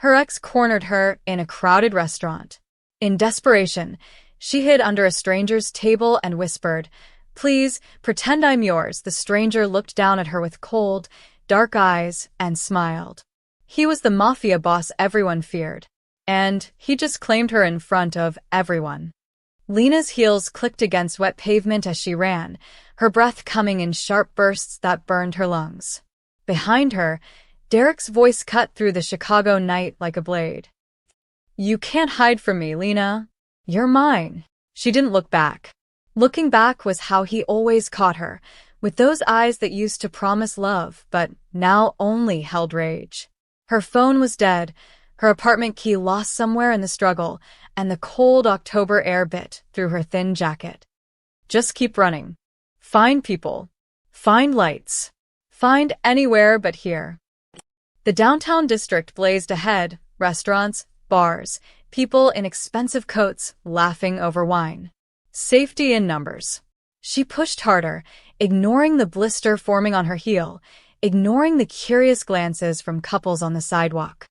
Her ex cornered her in a crowded restaurant. In desperation, she hid under a stranger's table and whispered, "Please, pretend I'm yours." The stranger looked down at her with cold, dark eyes and smiled. He was the mafia boss everyone feared, and he just claimed her in front of everyone. Lena's heels clicked against wet pavement as she ran, her breath coming in sharp bursts that burned her lungs. Behind her, Derek's voice cut through the Chicago night like a blade. "You can't hide from me, Lena. You're mine." She didn't look back. Looking back was how he always caught her, with those eyes that used to promise love, but now only held rage. Her phone was dead, her apartment key lost somewhere in the struggle, and the cold October air bit through her thin jacket. Just keep running. Find people. Find lights. Find anywhere but here. The downtown district blazed ahead, restaurants, bars, people in expensive coats laughing over wine. Safety in numbers. She pushed harder, ignoring the blister forming on her heel, ignoring the curious glances from couples on the sidewalk.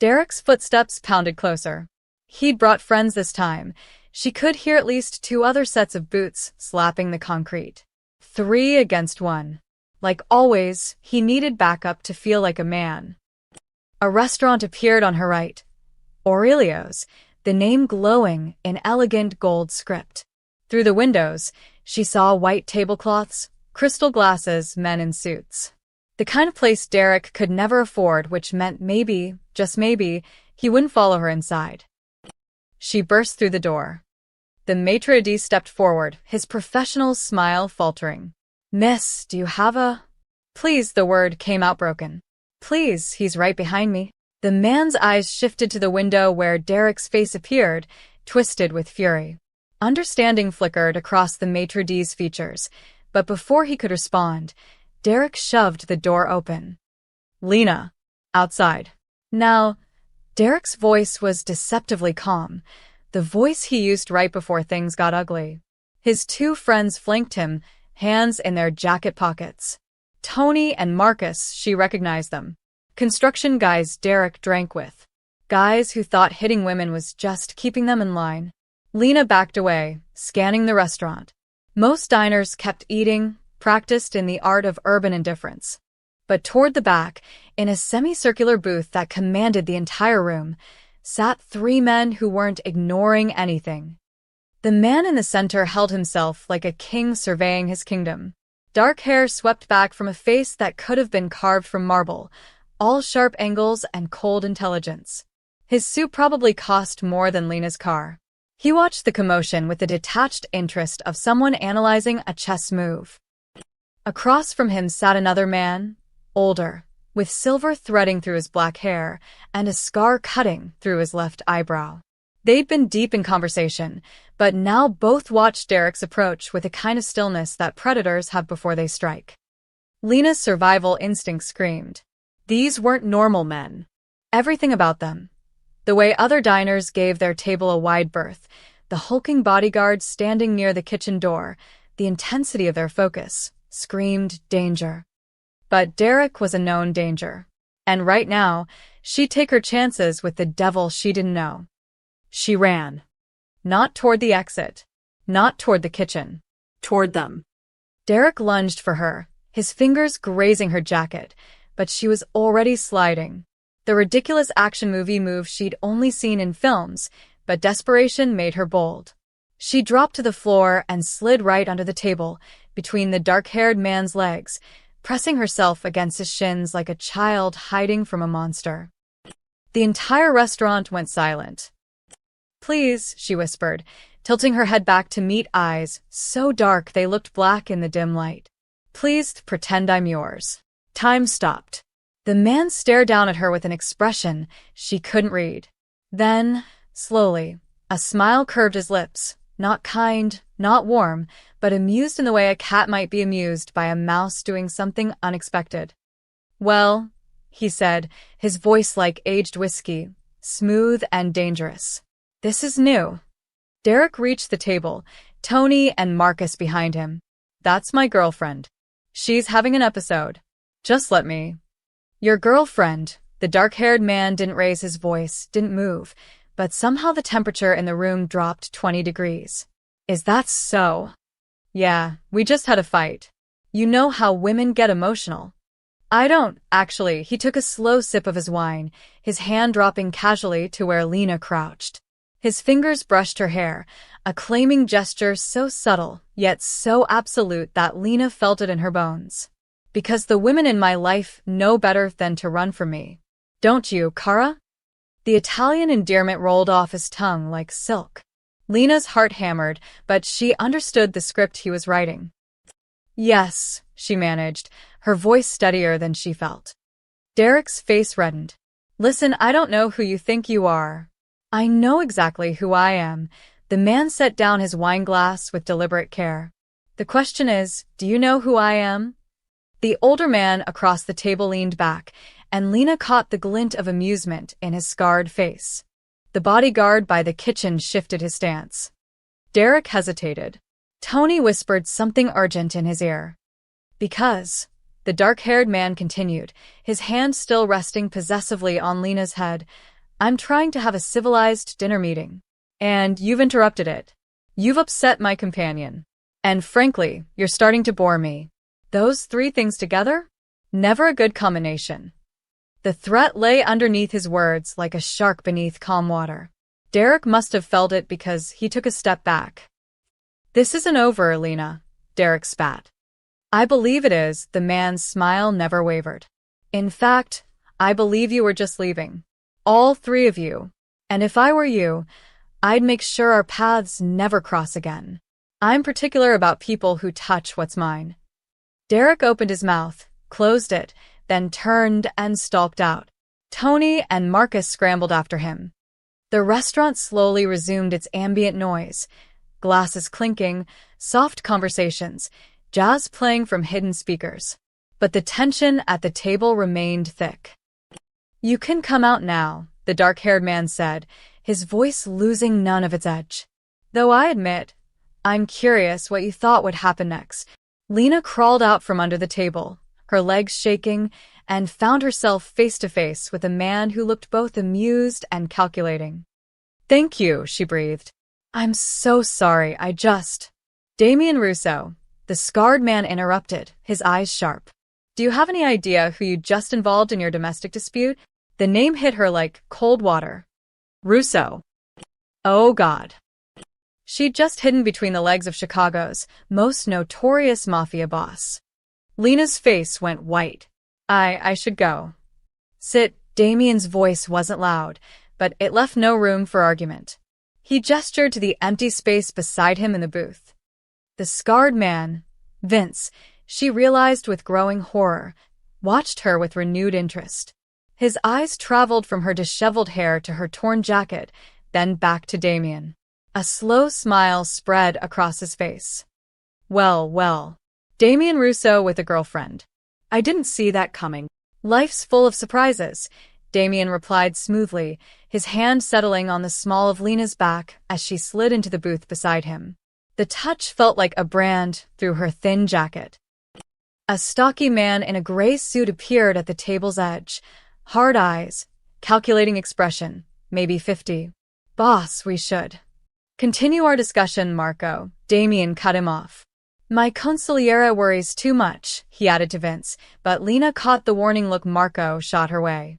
Derek's footsteps pounded closer. He'd brought friends this time. She could hear at least 2 other sets of boots slapping the concrete. 3 against 1. Like always, he needed backup to feel like a man. A restaurant appeared on her right. Aurelio's, the name glowing in elegant gold script. Through the windows, she saw white tablecloths, crystal glasses, men in suits. The kind of place Derek could never afford, which meant maybe, just maybe, he wouldn't follow her inside. She burst through the door. The maitre d' stepped forward, his professional smile faltering. "Miss, do you have a—" "Please," the word came out broken. "Please, he's right behind me." The man's eyes shifted to the window where Derek's face appeared, twisted with fury. Understanding flickered across the maitre d's features, but before he could respond, Derek shoved the door open. "Lena, outside." Now, Derek's voice was deceptively calm, the voice he used right before things got ugly. His 2 friends flanked him, hands in their jacket pockets. Tony and Marcus, she recognized them. Construction guys Derek drank with. Guys who thought hitting women was just keeping them in line. Lena backed away, scanning the restaurant. Most diners kept eating, practiced in the art of urban indifference. But toward the back, in a semicircular booth that commanded the entire room, sat 3 men who weren't ignoring anything. The man in the center held himself like a king surveying his kingdom. Dark hair swept back from a face that could have been carved from marble, all sharp angles and cold intelligence. His suit probably cost more than Lena's car. He watched the commotion with the detached interest of someone analyzing a chess move. Across from him sat another man, older, with silver threading through his black hair and a scar cutting through his left eyebrow. They'd been deep in conversation, but now both watched Derek's approach with a kind of stillness that predators have before they strike. Lena's survival instinct screamed. These weren't normal men. Everything about them. The way other diners gave their table a wide berth, the hulking bodyguards standing near the kitchen door, the intensity of their focus, screamed danger. But Derek was a known danger. And right now, she'd take her chances with the devil she didn't know. She ran. Not toward the exit. Not toward the kitchen. Toward them. Derek lunged for her, his fingers grazing her jacket, but she was already sliding. The ridiculous action movie move she'd only seen in films, but desperation made her bold. She dropped to the floor and slid right under the table, between the dark-haired man's legs, pressing herself against his shins like a child hiding from a monster. The entire restaurant went silent. "Please," she whispered, tilting her head back to meet eyes so dark they looked black in the dim light. "Please pretend I'm yours." Time stopped. The man stared down at her with an expression she couldn't read. Then, slowly, a smile curved his lips, not kind, not warm, but amused in the way a cat might be amused by a mouse doing something unexpected. "Well," he said, his voice like aged whiskey, smooth and dangerous. "This is new." Derek reached the table, Tony and Marcus behind him. "That's my girlfriend. She's having an episode. Just let me." "Your girlfriend," The dark-haired man didn't raise his voice, didn't move, but somehow the temperature in the room dropped 20 degrees. Is that so? Yeah, we just had a fight. You know how women get emotional. I don't, actually. He took a slow sip of his wine, his hand dropping casually to where Lena crouched. His fingers brushed her hair, a claiming gesture so subtle, yet so absolute that Lena felt it in her bones. Because the women in my life know better than to run from me. Don't you, Kara? The Italian endearment rolled off his tongue like silk. Lena's heart hammered, but she understood the script he was writing. Yes, she managed, her voice steadier than she felt. Derek's face reddened. Listen, I don't know who you think you are. I know exactly who I am. The man set down his wine glass with deliberate care. The question is, do you know who I am? The older man across the table leaned back, and Lena caught the glint of amusement in his scarred face. The bodyguard by the kitchen shifted his stance. Derek hesitated. Tony whispered something urgent in his ear. Because, the dark-haired man continued, his hand still resting possessively on Lena's head, I'm trying to have a civilized dinner meeting. And you've interrupted it. You've upset my companion. And frankly, you're starting to bore me. Those three things together? Never a good combination. The threat lay underneath his words like a shark beneath calm water. Derek must have felt it because he took a step back. This isn't over, Lena, Derek spat. I believe it is, the man's smile never wavered. In fact, I believe you were just leaving. All three of you. And if I were you, I'd make sure our paths never cross again. I'm particular about people who touch what's mine. Derek opened his mouth, closed it, then turned and stalked out. Tony and Marcus scrambled after him. The restaurant slowly resumed its ambient noise, glasses clinking, soft conversations, jazz playing from hidden speakers. But the tension at the table remained thick. You can come out now, the dark-haired man said, his voice losing none of its edge. Though I admit, I'm curious what you thought would happen next. Lena crawled out from under the table, her legs shaking, and found herself face-to-face with a man who looked both amused and calculating. Thank you, she breathed. I'm so sorry, Damien Russo, the scarred man interrupted, his eyes sharp. Do you have any idea who you just involved in your domestic dispute? The name hit her like cold water. Russo. Oh God. She'd just hidden between the legs of Chicago's most notorious mafia boss. Lena's face went white. I should go. Sit. Damien's voice wasn't loud, but it left no room for argument. He gestured to the empty space beside him in the booth. The scarred man, Vince, she realized with growing horror, watched her with renewed interest. His eyes traveled from her disheveled hair to her torn jacket, then back to Damien. A slow smile spread across his face. Well. Damien Russo with a girlfriend. I didn't see that coming. Life's full of surprises, Damien replied smoothly, his hand settling on the small of Lena's back as she slid into the booth beside him. The touch felt like a brand through her thin jacket. A stocky man in a gray suit appeared at the table's edge. Hard eyes, calculating expression, maybe 50. Boss, we should continue our discussion, Marco. Damien cut him off. My consigliere worries too much, he added to Vince, but Lena caught the warning look Marco shot her way.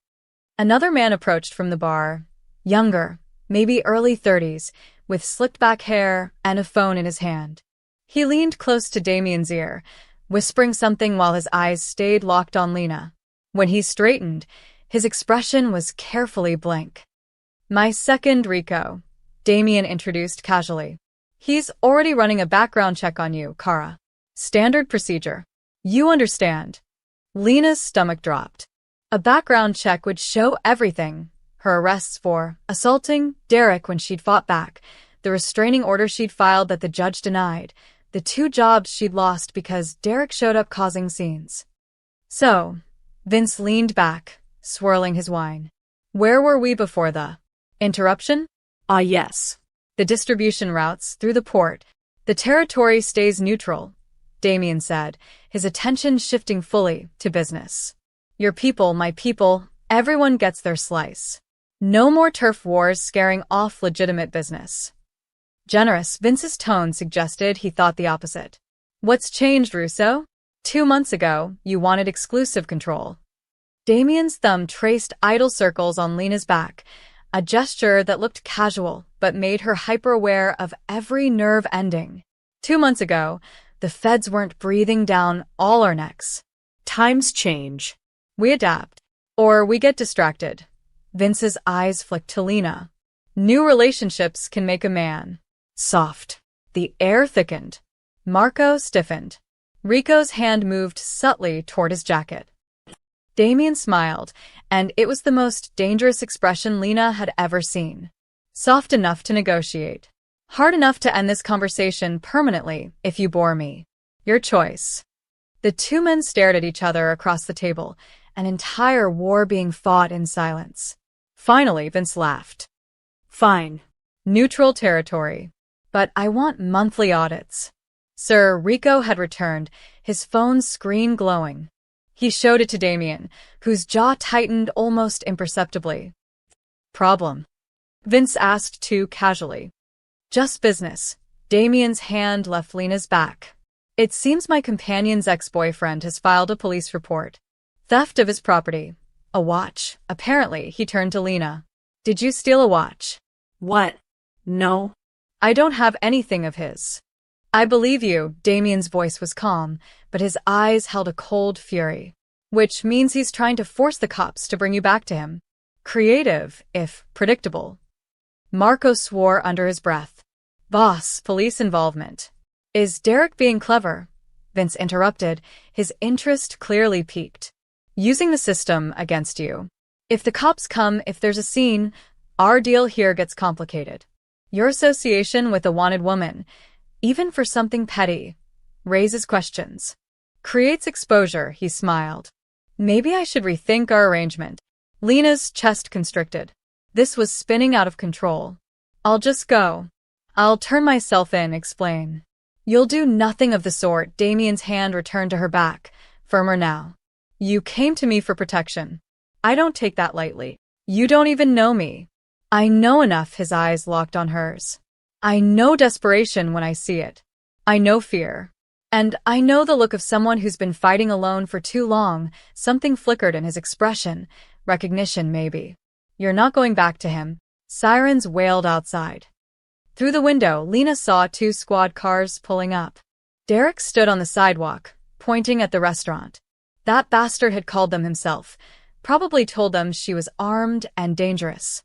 Another man approached from the bar, younger, maybe early 30s, with slicked-back hair and a phone in his hand. He leaned close to Damien's ear, whispering something while his eyes stayed locked on Lena. When he straightened, his expression was carefully blank. My second Rico, Damien introduced casually. He's already running a background check on you, Kara. Standard procedure. You understand. Lena's stomach dropped. A background check would show everything. Her arrests for assaulting Derek when she'd fought back, the restraining order she'd filed that the judge denied, the 2 jobs she'd lost because Derek showed up causing scenes. So, Vince leaned back, swirling his wine. Where were we before the interruption? Yes. The distribution routes through the port. The territory stays neutral, Damien said, his attention shifting fully to business. Your people, my people, Everyone gets their slice. No more turf wars scaring off legitimate business. Generous, Vince's tone suggested he thought the opposite. What's changed, Russo? 2 months ago, you wanted exclusive control. Damien's thumb traced idle circles on Lena's back, a gesture that looked casual but made her hyper-aware of every nerve ending. 2 months ago, the feds weren't breathing down all our necks. Times change. We adapt. Or we get distracted. Vince's eyes flicked to Lena. New relationships can make a man soft. The air thickened. Marco stiffened. Rico's hand moved subtly toward his jacket. Damien smiled, and it was the most dangerous expression Lena had ever seen. Soft enough to negotiate. Hard enough to end this conversation permanently if you bore me. Your choice. The two men stared at each other across the table, an entire war being fought in silence. Finally, Vince laughed. Fine. Neutral territory. But I want monthly audits. Sir, Rico had returned, his phone's screen glowing. He showed it to Damien, whose jaw tightened almost imperceptibly. Problem? Vince asked too casually. Just business. Damien's hand left Lena's back. It seems my companion's ex-boyfriend has filed a police report. Theft of his property. A watch. Apparently, he turned to Lena. Did you steal a watch? What? No. I don't have anything of his. I believe you, Damien's voice was calm, but his eyes held a cold fury. Which means he's trying to force the cops to bring you back to him. Creative, if predictable. Marco swore under his breath. Boss, police involvement. Is Derek being clever? Vince interrupted, his interest clearly piqued. Using the system against you. If the cops come, if there's a scene, our deal here gets complicated. Your association with a wanted woman, even for something petty, raises questions. Creates exposure, he smiled. Maybe I should rethink our arrangement. Lena's chest constricted. This was spinning out of control. I'll just go. I'll turn myself in, explain. You'll do nothing of the sort. Damien's hand returned to her back, firmer now. You came to me for protection. I don't take that lightly. You don't even know me. I know enough. His eyes locked on hers. I know desperation when I see it. I know fear. And I know the look of someone who's been fighting alone for too long. Something flickered in his expression. Recognition, maybe. You're not going back to him. Sirens wailed outside. Through the window, Lena saw 2 squad cars pulling up. Derek stood on the sidewalk, pointing at the restaurant. That bastard had called them himself. Probably told them she was armed and dangerous.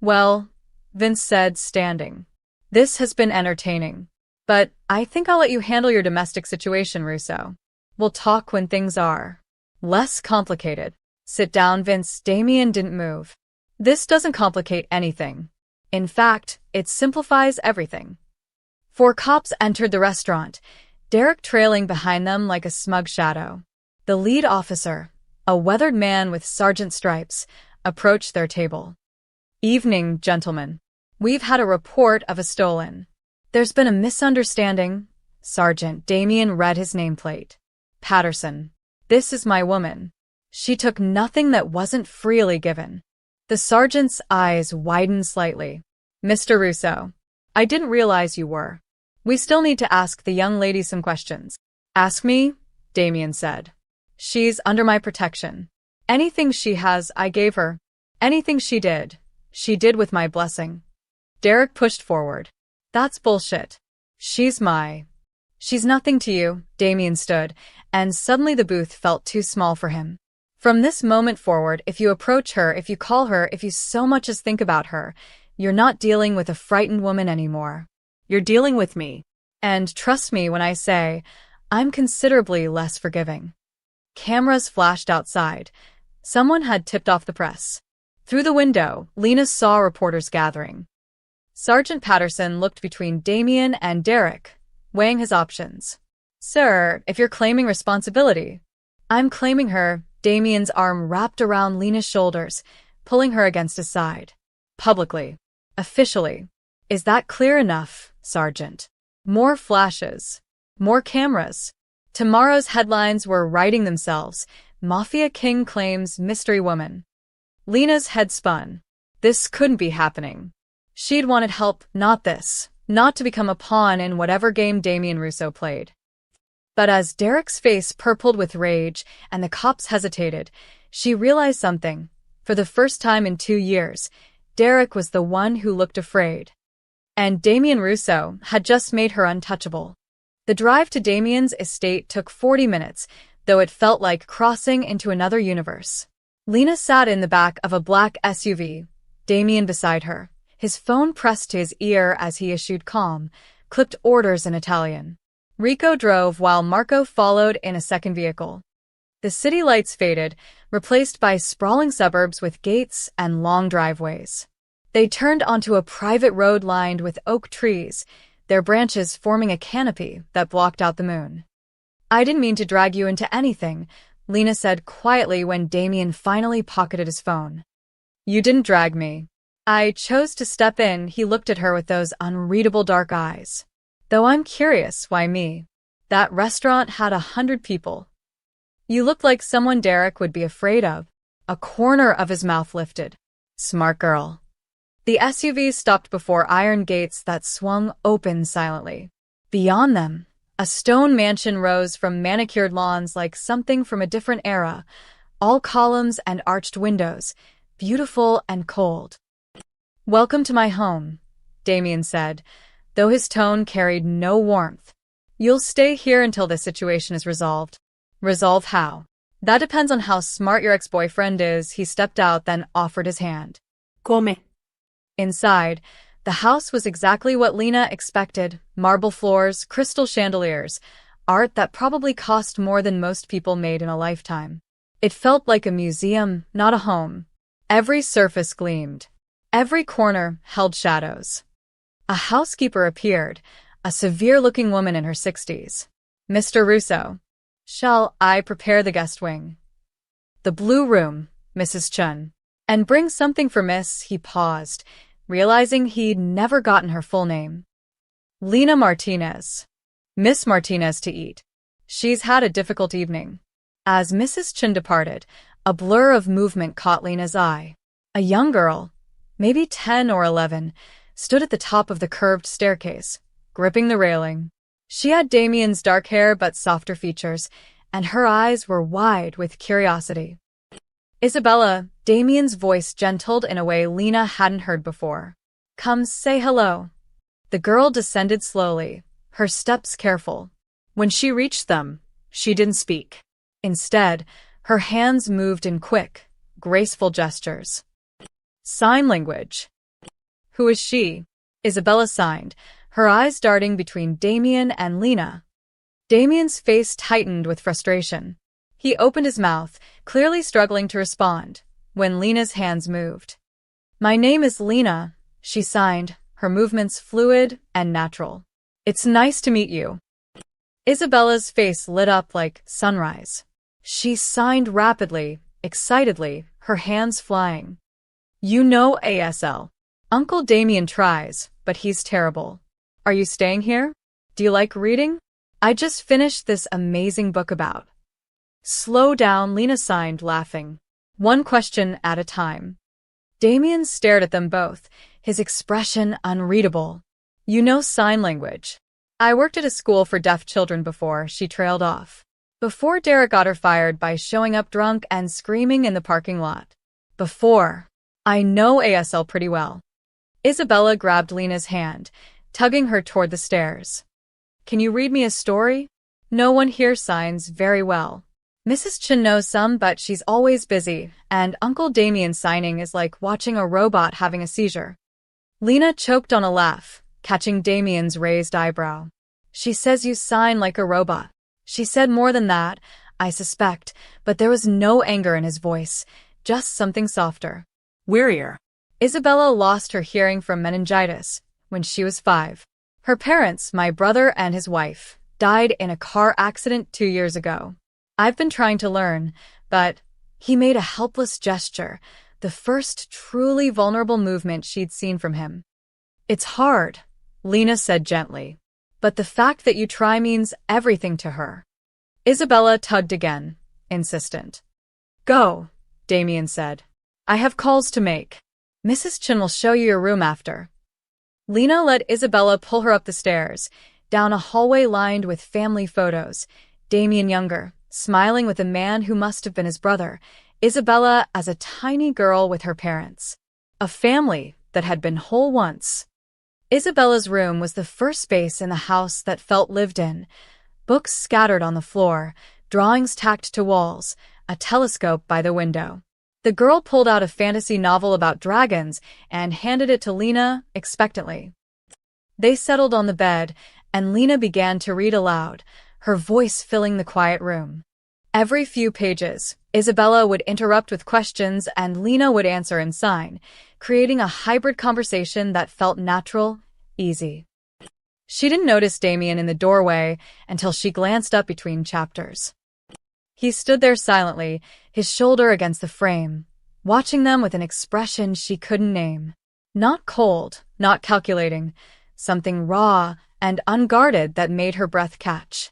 Well, Vince said, standing. This has been entertaining. But I think I'll let you handle your domestic situation, Russo. We'll talk when things are less complicated. Sit down, Vince. Damien didn't move. This doesn't complicate anything. In fact, it simplifies everything. 4 cops entered the restaurant, Derek trailing behind them like a smug shadow. The lead officer, a weathered man with sergeant stripes, approached their table. Evening, gentlemen. We've had a report of a stolen. There's been a misunderstanding. Sergeant Damien read his nameplate. Patterson. This is my woman. She took nothing that wasn't freely given. The sergeant's eyes widened slightly. Mr. Russo, I didn't realize you were. We still need to ask the young lady some questions. Ask me, Damien said. She's under my protection. Anything she has, I gave her. Anything she did with my blessing. Derek pushed forward. That's bullshit. She's nothing to you. Damien stood, and suddenly the booth felt too small for him. From this moment forward, if you approach her, if you call her, if you so much as think about her, you're not dealing with a frightened woman anymore. You're dealing with me. And trust me when I say, I'm considerably less forgiving. Cameras flashed outside. Someone had tipped off the press. Through the window, Lena saw reporters gathering. Sergeant Patterson looked between Damien and Derek, weighing his options. Sir, if you're claiming responsibility, I'm claiming her. Damien's arm wrapped around Lena's shoulders, pulling her against his side. Publicly. Officially. Is that clear enough, Sergeant? More flashes. More cameras. Tomorrow's headlines were writing themselves. Mafia King claims mystery woman. Lena's head spun. This couldn't be happening. She'd wanted help, not this. Not to become a pawn in whatever game Damien Russo played. But as Derek's face purpled with rage and the cops hesitated, she realized something. For the first time in 2 years, Derek was the one who looked afraid. And Damien Russo had just made her untouchable. The drive to Damien's estate took 40 minutes, though it felt like crossing into another universe. Lena sat in the back of a black SUV, Damien beside her, his phone pressed to his ear as he issued calm, clipped orders in Italian. Rico drove while Marco followed in a second vehicle. The city lights faded, replaced by sprawling suburbs with gates and long driveways. They turned onto a private road lined with oak trees, their branches forming a canopy that blocked out the moon. I didn't mean to drag you into anything, Lena said quietly when Damien finally pocketed his phone. You didn't drag me. I chose to step in. He looked at her with those unreadable dark eyes. Though I'm curious, why me? That restaurant had 100 people. You looked like someone Derek would be afraid of. A corner of his mouth lifted. Smart girl. The SUV stopped before iron gates that swung open silently. Beyond them, a stone mansion rose from manicured lawns like something from a different era, all columns and arched windows, beautiful and cold. Welcome to my home, Damien said, though his tone carried no warmth. You'll stay here until this situation is resolved. Resolve how? That depends on how smart your ex-boyfriend is. He stepped out, then offered his hand. Come. Inside, the house was exactly what Lena expected. Marble floors, crystal chandeliers, art that probably cost more than most people made in a lifetime. It felt like a museum, not a home. Every surface gleamed. Every corner held shadows. A housekeeper appeared, a severe-looking woman in her 60s. Mr. Russo. Shall I prepare the guest wing? The blue room, Mrs. Chun. And bring something for Miss, he paused, realizing he'd never gotten her full name. Lena Martinez. Miss Martinez to eat. She's had a difficult evening. As Mrs. Chun departed, a blur of movement caught Lena's eye. A young girl, maybe 10 or 11, stood at the top of the curved staircase, gripping the railing. She had Damien's dark hair but softer features, and her eyes were wide with curiosity. Isabella, Damien's voice gentled in a way Lena hadn't heard before. Come say hello. The girl descended slowly, her steps careful. When she reached them, she didn't speak. Instead, her hands moved in quick, graceful gestures. Sign language. Who is she? Isabella signed, her eyes darting between Damien and Lena. Damien's face tightened with frustration. He opened his mouth, clearly struggling to respond, when Lena's hands moved. My name is Lena, she signed, her movements fluid and natural. It's nice to meet you. Isabella's face lit up like sunrise. She signed rapidly, excitedly, her hands flying. You know ASL. Uncle Damien tries, but he's terrible. Are you staying here? Do you like reading? I just finished this amazing book about. Slow down, Lena signed, laughing. One question at a time. Damien stared at them both, his expression unreadable. You know sign language. I worked at a school for deaf children before, she trailed off. Before Derek got her fired by showing up drunk and screaming in the parking lot. Before. I know ASL pretty well. Isabella grabbed Lena's hand, tugging her toward the stairs. Can you read me a story? No one here signs very well. Mrs. Chun knows some, but she's always busy, and Uncle Damien signing is like watching a robot having a seizure. Lena choked on a laugh, catching Damien's raised eyebrow. She says you sign like a robot. She said more than that, I suspect, but there was no anger in his voice, just something softer. Wearier. Isabella lost her hearing from meningitis when she was 5. Her parents, my brother and his wife, died in a car accident 2 years ago. I've been trying to learn, but he made a helpless gesture, the first truly vulnerable movement she'd seen from him. It's hard, Lena said gently, but the fact that you try means everything to her. Isabella tugged again, insistent. Go, Damien said. I have calls to make. Mrs. Chin will show you your room after. Lena let Isabella pull her up the stairs, down a hallway lined with family photos. Damien younger, smiling with a man who must have been his brother. Isabella as a tiny girl with her parents. A family that had been whole once. Isabella's room was the first space in the house that felt lived in. Books scattered on the floor, drawings tacked to walls, a telescope by the window. The girl pulled out a fantasy novel about dragons and handed it to Lena expectantly. They settled on the bed, and Lena began to read aloud, her voice filling the quiet room. Every few pages, Isabella would interrupt with questions and Lena would answer in sign, creating a hybrid conversation that felt natural, easy. She didn't notice Damien in the doorway until she glanced up between chapters. He stood there silently, his shoulder against the frame, watching them with an expression she couldn't name. Not cold, not calculating, something raw and unguarded that made her breath catch.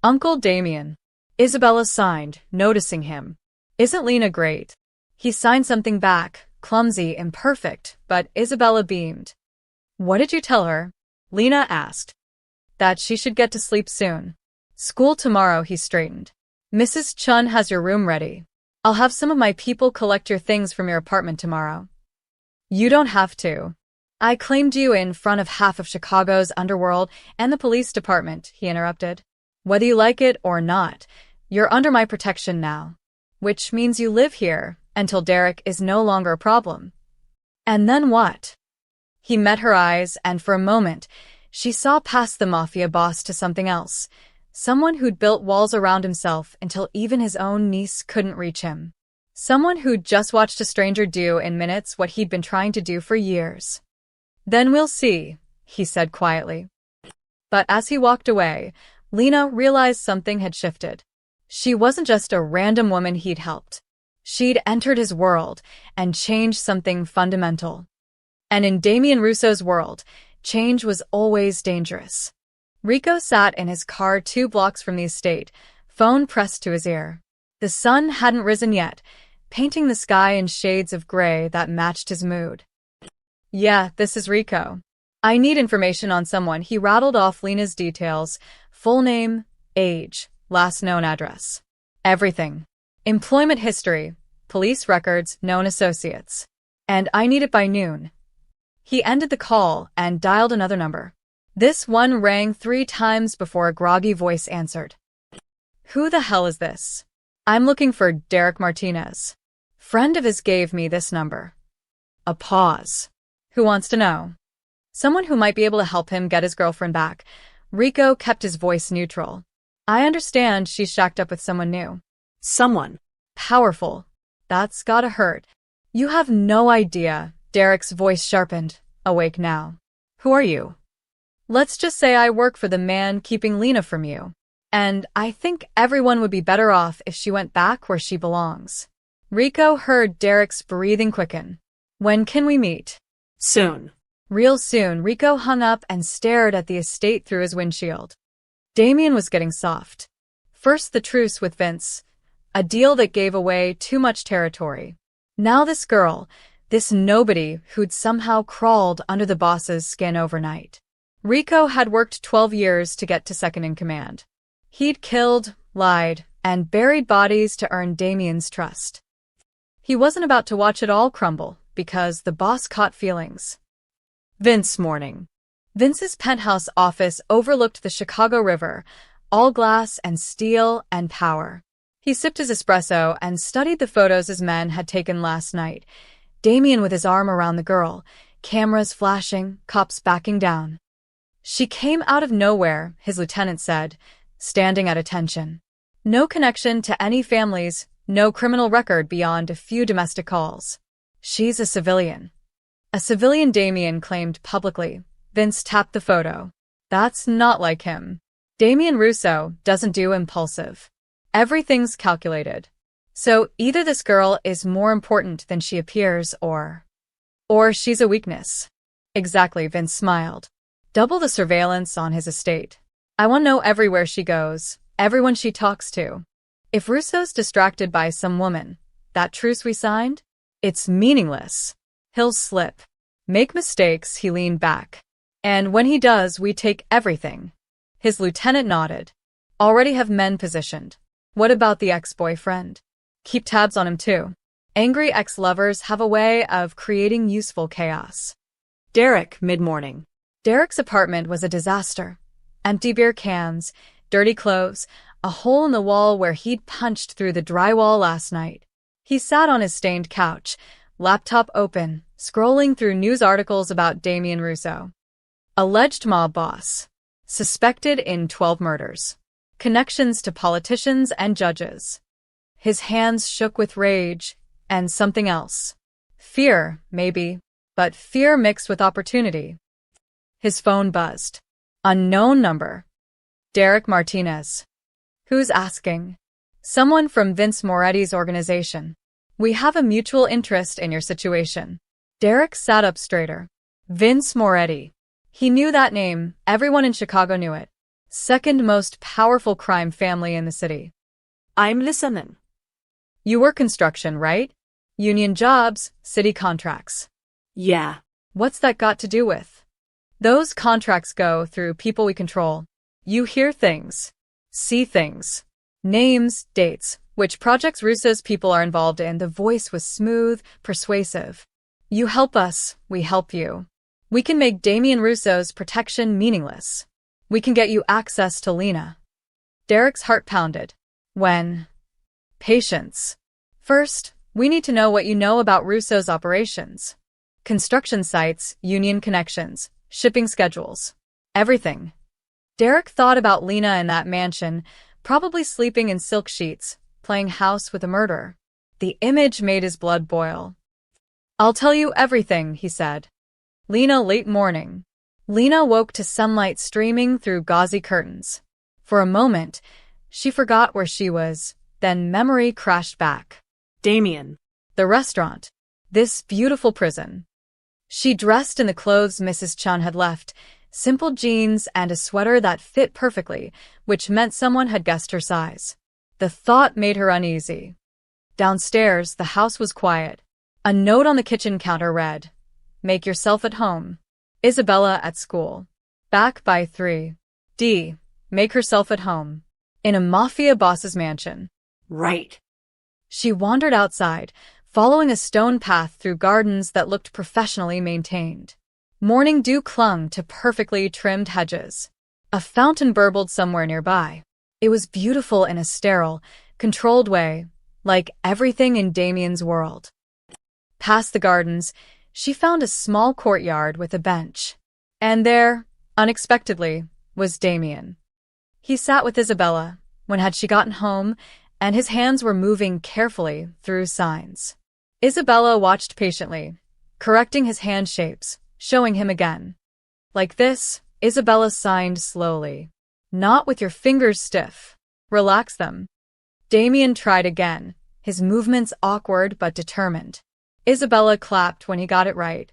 Uncle Damien. Isabella signed, noticing him. Isn't Lena great? He signed something back, clumsy, imperfect, but Isabella beamed. What did you tell her? Lena asked. That she should get to sleep soon. School tomorrow, he straightened. Mrs. Chun has your room ready. I'll have some of my people collect your things from your apartment tomorrow. You don't have to. I claimed you in front of half of Chicago's underworld and the police department, he interrupted. Whether you like it or not, you're under my protection now. Which means you live here until Derek is no longer a problem. And then what? He met her eyes, and for a moment, she saw past the Mafia boss to something else. Someone who'd built walls around himself until even his own niece couldn't reach him. Someone who'd just watched a stranger do in minutes what he'd been trying to do for years. Then we'll see, he said quietly. But as he walked away, Lena realized something had shifted. She wasn't just a random woman he'd helped. She'd entered his world and changed something fundamental. And in Damien Russo's world, change was always dangerous. Rico sat in his car 2 blocks from the estate, phone pressed to his ear. The sun hadn't risen yet, painting the sky in shades of gray that matched his mood. Yeah, this is Rico. I need information on someone. He rattled off Lena's details, full name, age, last known address. Everything. Employment history, police records, known associates. And I need it by noon. He ended the call and dialed another number. This one rang 3 times before a groggy voice answered. Who the hell is this? I'm looking for Derek Martinez. Friend of his gave me this number. A pause. Who wants to know? Someone who might be able to help him get his girlfriend back. Rico kept his voice neutral. I understand she's shacked up with someone new. Someone. Powerful. That's gotta hurt. You have no idea. Derek's voice sharpened. Awake now. Who are you? Let's just say I work for the man keeping Lena from you. And I think everyone would be better off if she went back where she belongs. Rico heard Derek's breathing quicken. When can we meet? Soon. Real soon. Rico hung up and stared at the estate through his windshield. Damien was getting soft. First the truce with Vince, a deal that gave away too much territory. Now this girl, this nobody who'd somehow crawled under the boss's skin overnight. Rico had worked 12 years to get to second in command. He'd killed, lied, and buried bodies to earn Damien's trust. He wasn't about to watch it all crumble, because the boss caught feelings. Vince morning. Vince's penthouse office overlooked the Chicago River, all glass and steel and power. He sipped his espresso and studied the photos his men had taken last night. Damien with his arm around the girl, cameras flashing, cops backing down. She came out of nowhere, his lieutenant said, standing at attention. No connection to any families, no criminal record beyond a few domestic calls. She's a civilian. A civilian, Damien claimed publicly. Vince tapped the photo. That's not like him. Damien Russo doesn't do impulsive. Everything's calculated. So either this girl is more important than she appears or she's a weakness. Exactly, Vince smiled. Double the surveillance on his estate. I want to know everywhere she goes, everyone she talks to. If Russo's distracted by some woman, that truce we signed? It's meaningless. He'll slip. Make mistakes, he leaned back. And when he does, we take everything. His lieutenant nodded. Already have men positioned. What about the ex-boyfriend? Keep tabs on him too. Angry ex-lovers have a way of creating useful chaos. Derek, mid-morning. Derek's apartment was a disaster. Empty beer cans, dirty clothes, a hole in the wall where he'd punched through the drywall last night. He sat on his stained couch, laptop open, scrolling through news articles about Damien Russo. Alleged mob boss. Suspected in 12 murders. Connections to politicians and judges. His hands shook with rage and something else. Fear, maybe, but fear mixed with opportunity. His phone buzzed. Unknown number. Derek Martinez. Who's asking? Someone from Vince Moretti's organization. We have a mutual interest in your situation. Derek sat up straighter. Vince Moretti. He knew that name. Everyone in Chicago knew it. Second most powerful crime family in the city. I'm listening. You work construction, right? Union jobs, city contracts. Yeah. What's that got to do with? Those contracts go through people we control. You hear things. See things. Names, dates, which projects Russo's people are involved in. The voice was smooth, persuasive. You help us, we help you. We can make Damien Russo's protection meaningless. We can get you access to Lena. Derek's heart pounded. When? Patience. First, we need to know what you know about Russo's operations. Construction sites, union connections, shipping schedules. Everything. Derek thought about Lena in that mansion, probably sleeping in silk sheets, playing house with a murderer. The image made his blood boil. I'll tell you everything, he said. Lena, late morning. Lena woke to sunlight streaming through gauzy curtains. For a moment, she forgot where she was, then memory crashed back. Damien. The restaurant. This beautiful prison. She dressed in the clothes Mrs. Chun had left, simple jeans and a sweater that fit perfectly, which meant someone had guessed her size. The thought made her uneasy. Downstairs, the house was quiet. A note on the kitchen counter read, "Make yourself at home. Isabella at school. Back by 3. D. Make herself at home. In a Mafia boss's mansion." Right. She wandered outside, following a stone path through gardens that looked professionally maintained. Morning dew clung to perfectly trimmed hedges. A fountain burbled somewhere nearby. It was beautiful in a sterile, controlled way, like everything in Damien's world. Past the gardens, she found a small courtyard with a bench. And there, unexpectedly, was Damien. He sat with Isabella, when had she gotten home, and his hands were moving carefully through signs. Isabella watched patiently, correcting his hand shapes, showing him again. Like this, Isabella signed slowly. Not with your fingers stiff. Relax them. Damien tried again, his movements awkward but determined. Isabella clapped when he got it right.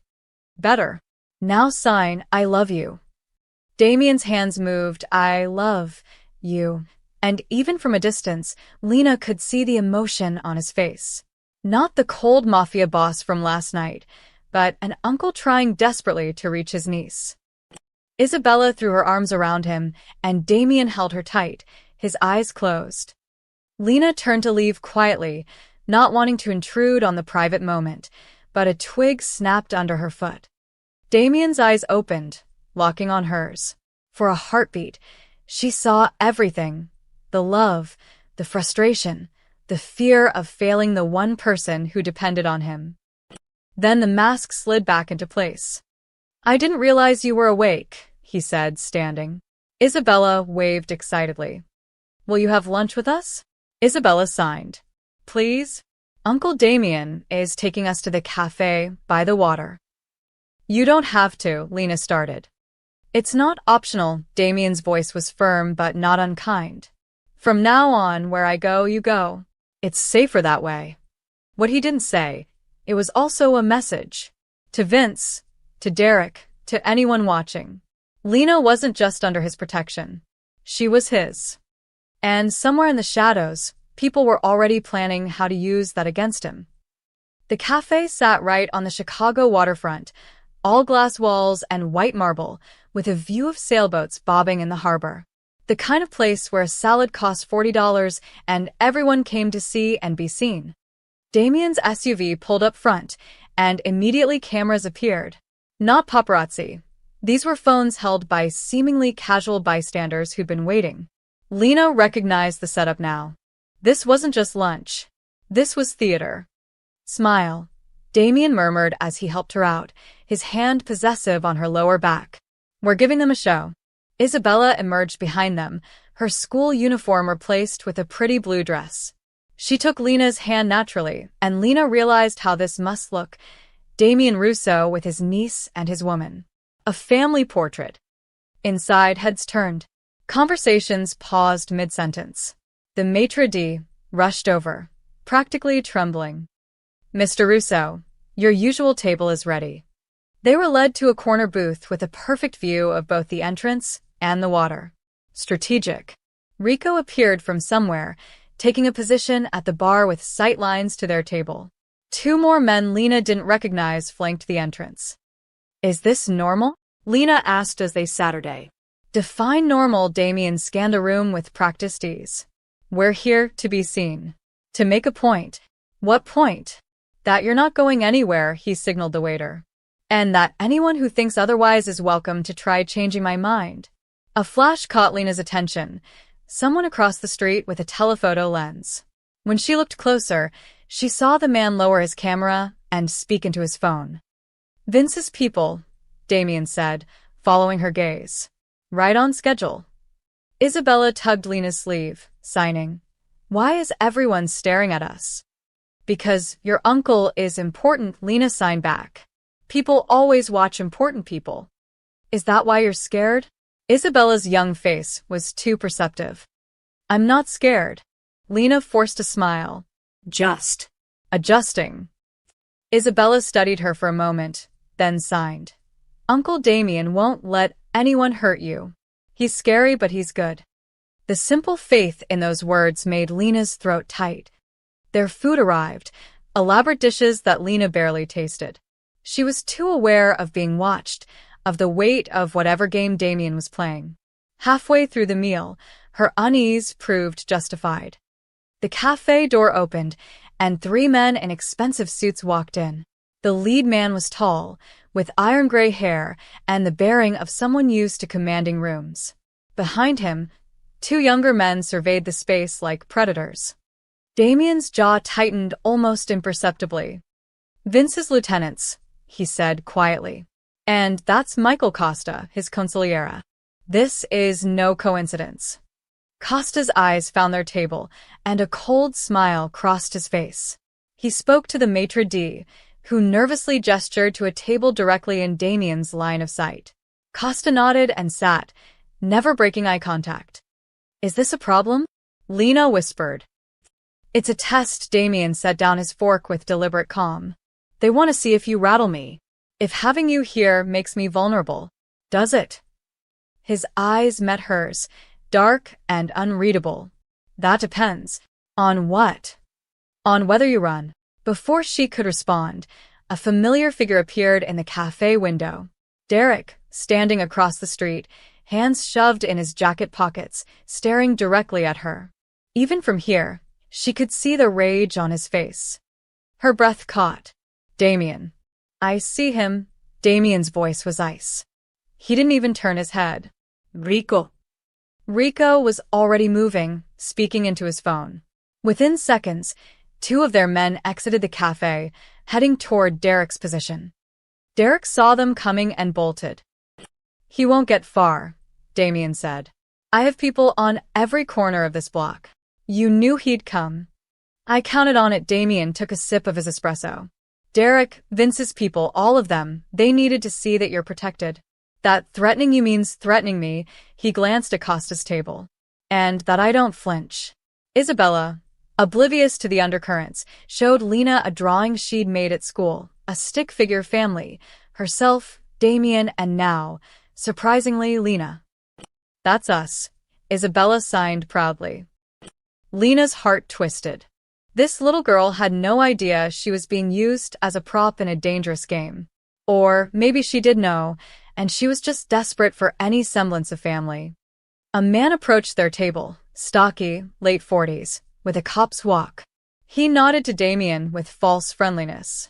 Better. Now sign, I love you. Damien's hands moved, I love you. And even from a distance, Lena could see the emotion on his face. Not the cold Mafia boss from last night, but an uncle trying desperately to reach his niece. Isabella threw her arms around him, and Damien held her tight, his eyes closed. Lena turned to leave quietly, not wanting to intrude on the private moment, but a twig snapped under her foot. Damien's eyes opened, locking on hers. For a heartbeat, she saw everything. The love, the frustration, the fear of failing the one person who depended on him. Then the mask slid back into place. I didn't realize you were awake, he said, standing. Isabella waved excitedly. Will you have lunch with us? Isabella signed. Please? Uncle Damien is taking us to the cafe by the water. You don't have to, Lena started. It's not optional, Damien's voice was firm but not unkind. From now on, where I go, you go. It's safer that way. What he didn't say, it was also a message. To Vince, to Derek, to anyone watching. Lena wasn't just under his protection. She was his. And somewhere in the shadows, people were already planning how to use that against him. The cafe sat right on the Chicago waterfront, all glass walls and white marble, with a view of sailboats bobbing in the harbor. The kind of place where a salad cost $40 and everyone came to see and be seen. Damien's SUV pulled up front, and immediately cameras appeared. Not paparazzi. These were phones held by seemingly casual bystanders who'd been waiting. Lena recognized the setup now. This wasn't just lunch. This was theater. Smile, Damien murmured as he helped her out, his hand possessive on her lower back. We're giving them a show. Isabella emerged behind them, her school uniform replaced with a pretty blue dress. She took Lena's hand naturally, and Lena realized how this must look. Damien Rousseau with his niece and his woman. A family portrait. Inside, heads turned. Conversations paused mid-sentence. The maitre d' rushed over, practically trembling. Mr. Rousseau, your usual table is ready. They were led to a corner booth with a perfect view of both the entrance and the water. Strategic. Rico appeared from somewhere, taking a position at the bar with sight lines to their table. Two more men Lena didn't recognize flanked the entrance. Is this normal? Lena asked as they Saturday. Define normal. Damien scanned a room with practiced ease. We're here to be seen. To make a point. What point? That you're not going anywhere, he signaled the waiter. And that anyone who thinks otherwise is welcome to try changing my mind. A flash caught Lena's attention. Someone across the street with a telephoto lens. When she looked closer, she saw the man lower his camera and speak into his phone. Vince's people, Damien said, following her gaze. Right on schedule. Isabella tugged Lena's sleeve, signing. Why is everyone staring at us? Because your uncle is important, Lena signed back. People always watch important people. Is that why you're scared? Isabella's young face was too perceptive. I'm not scared. Lena forced a smile. Just. Adjusting. Isabella studied her for a moment, then signed. Uncle Damien won't let anyone hurt you. He's scary, but he's good. The simple faith in those words made Lena's throat tight. Their food arrived, elaborate dishes that Lena barely tasted. She was too aware of being watched, of the weight of whatever game Damien was playing. Halfway through the meal, her unease proved justified. The cafe door opened, and three men in expensive suits walked in. The lead man was tall, with iron gray hair and the bearing of someone used to commanding rooms. Behind him, two younger men surveyed the space like predators. Damien's jaw tightened almost imperceptibly. Vince's lieutenants, he said quietly. And that's Michael Costa, his consigliera. This is no coincidence. Costa's eyes found their table, and a cold smile crossed his face. He spoke to the maitre d', who nervously gestured to a table directly in Damien's line of sight. Costa nodded and sat, never breaking eye contact. Is this a problem? Lena whispered. It's a test, Damien set down his fork with deliberate calm. They want to see if you rattle me. If having you here makes me vulnerable. Does it? His eyes met hers, dark and unreadable. That depends. On what? On whether you run. Before she could respond, a familiar figure appeared in the cafe window. Derek, standing across the street, hands shoved in his jacket pockets, staring directly at her. Even from here, she could see the rage on his face. Her breath caught. Damien. I see him. Damien's voice was ice. He didn't even turn his head. Rico. Rico was already moving, speaking into his phone. Within seconds, two of their men exited the cafe, heading toward Derek's position. Derek saw them coming and bolted. He won't get far, Damien said. I have people on every corner of this block. You knew he'd come. I counted on it. Damien took a sip of his espresso. Derek, Vince's people, all of them, they needed to see that you're protected. That threatening you means threatening me, he glanced at Costa's table. And that I don't flinch. Isabella, oblivious to the undercurrents, showed Lena a drawing she'd made at school, a stick figure family, herself, Damien, and now, surprisingly, Lena. That's us, Isabella signed proudly. Lena's heart twisted. This little girl had no idea she was being used as a prop in a dangerous game. Or maybe she did know, and she was just desperate for any semblance of family. A man approached their table, stocky, late 40s, with a cop's walk. He nodded to Damien with false friendliness.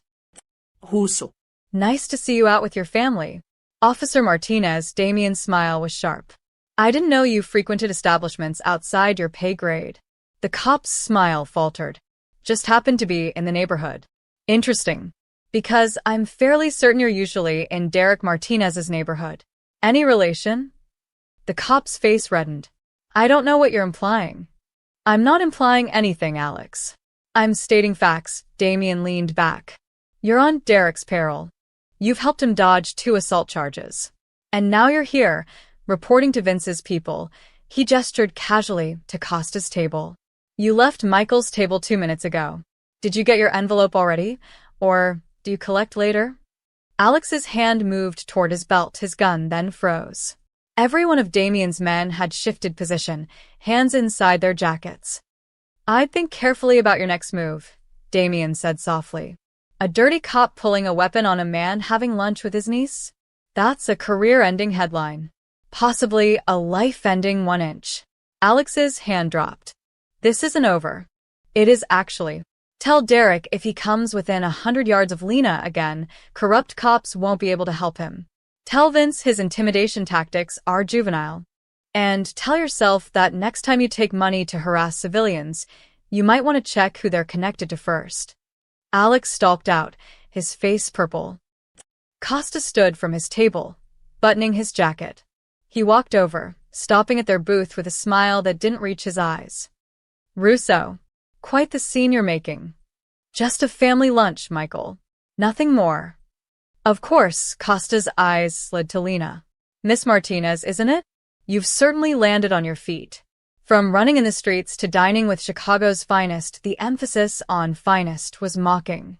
Huso. Nice to see you out with your family. Officer Martinez. Damien's smile was sharp. I didn't know you frequented establishments outside your pay grade. The cop's smile faltered. Just happened to be in the neighborhood. Interesting. Because I'm fairly certain you're usually in Derek Martinez's neighborhood. Any relation? The cop's face reddened. I don't know what you're implying. I'm not implying anything, Alex. I'm stating facts. Damien leaned back. You're on Derek's peril. You've helped him dodge 2 assault charges. And now you're here, reporting to Vince's people. He gestured casually to Costa's table. You left Michael's table 2 minutes ago. Did you get your envelope already? Or do you collect later? Alex's hand moved toward his belt, his gun then froze. Every one of Damien's men had shifted position, hands inside their jackets. I'd think carefully about your next move, Damien said softly. A dirty cop pulling a weapon on a man having lunch with his niece? That's a career-ending headline. Possibly a life-ending 1-inch. Alex's hand dropped. This isn't over. It is actually. Tell Derek if he comes within 100 yards of Lena again, corrupt cops won't be able to help him. Tell Vince his intimidation tactics are juvenile. And tell yourself that next time you take money to harass civilians, you might want to check who they're connected to first. Alex stalked out, his face purple. Costa stood from his table, buttoning his jacket. He walked over, stopping at their booth with a smile that didn't reach his eyes. Russo. Quite the scene you're making. Just a family lunch, Michael. Nothing more. Of course, Costa's eyes slid to Lena. Miss Martinez, isn't it? You've certainly landed on your feet. From running in the streets to dining with Chicago's finest, the emphasis on finest was mocking.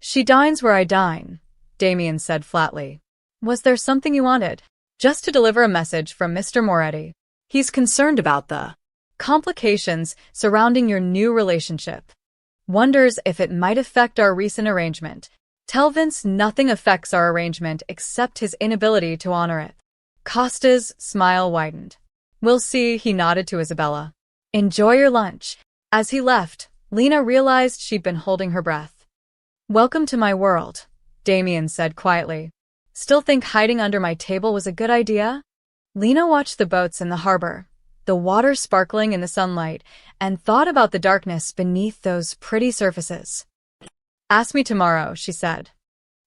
She dines where I dine, Damien said flatly. Was there something you wanted? Just to deliver a message from Mr. Moretti. He's concerned about the complications surrounding your new relationship. Wonders if it might affect our recent arrangement. Tell Vince nothing affects our arrangement except his inability to honor it. Costa's smile widened. We'll see, he nodded to Isabella. Enjoy your lunch. As he left, Lena realized she'd been holding her breath. Welcome to my world, Damien said quietly. Still think hiding under my table was a good idea? Lena watched the boats in the harbor, the water sparkling in the sunlight, and thought about the darkness beneath those pretty surfaces. Ask me tomorrow, she said.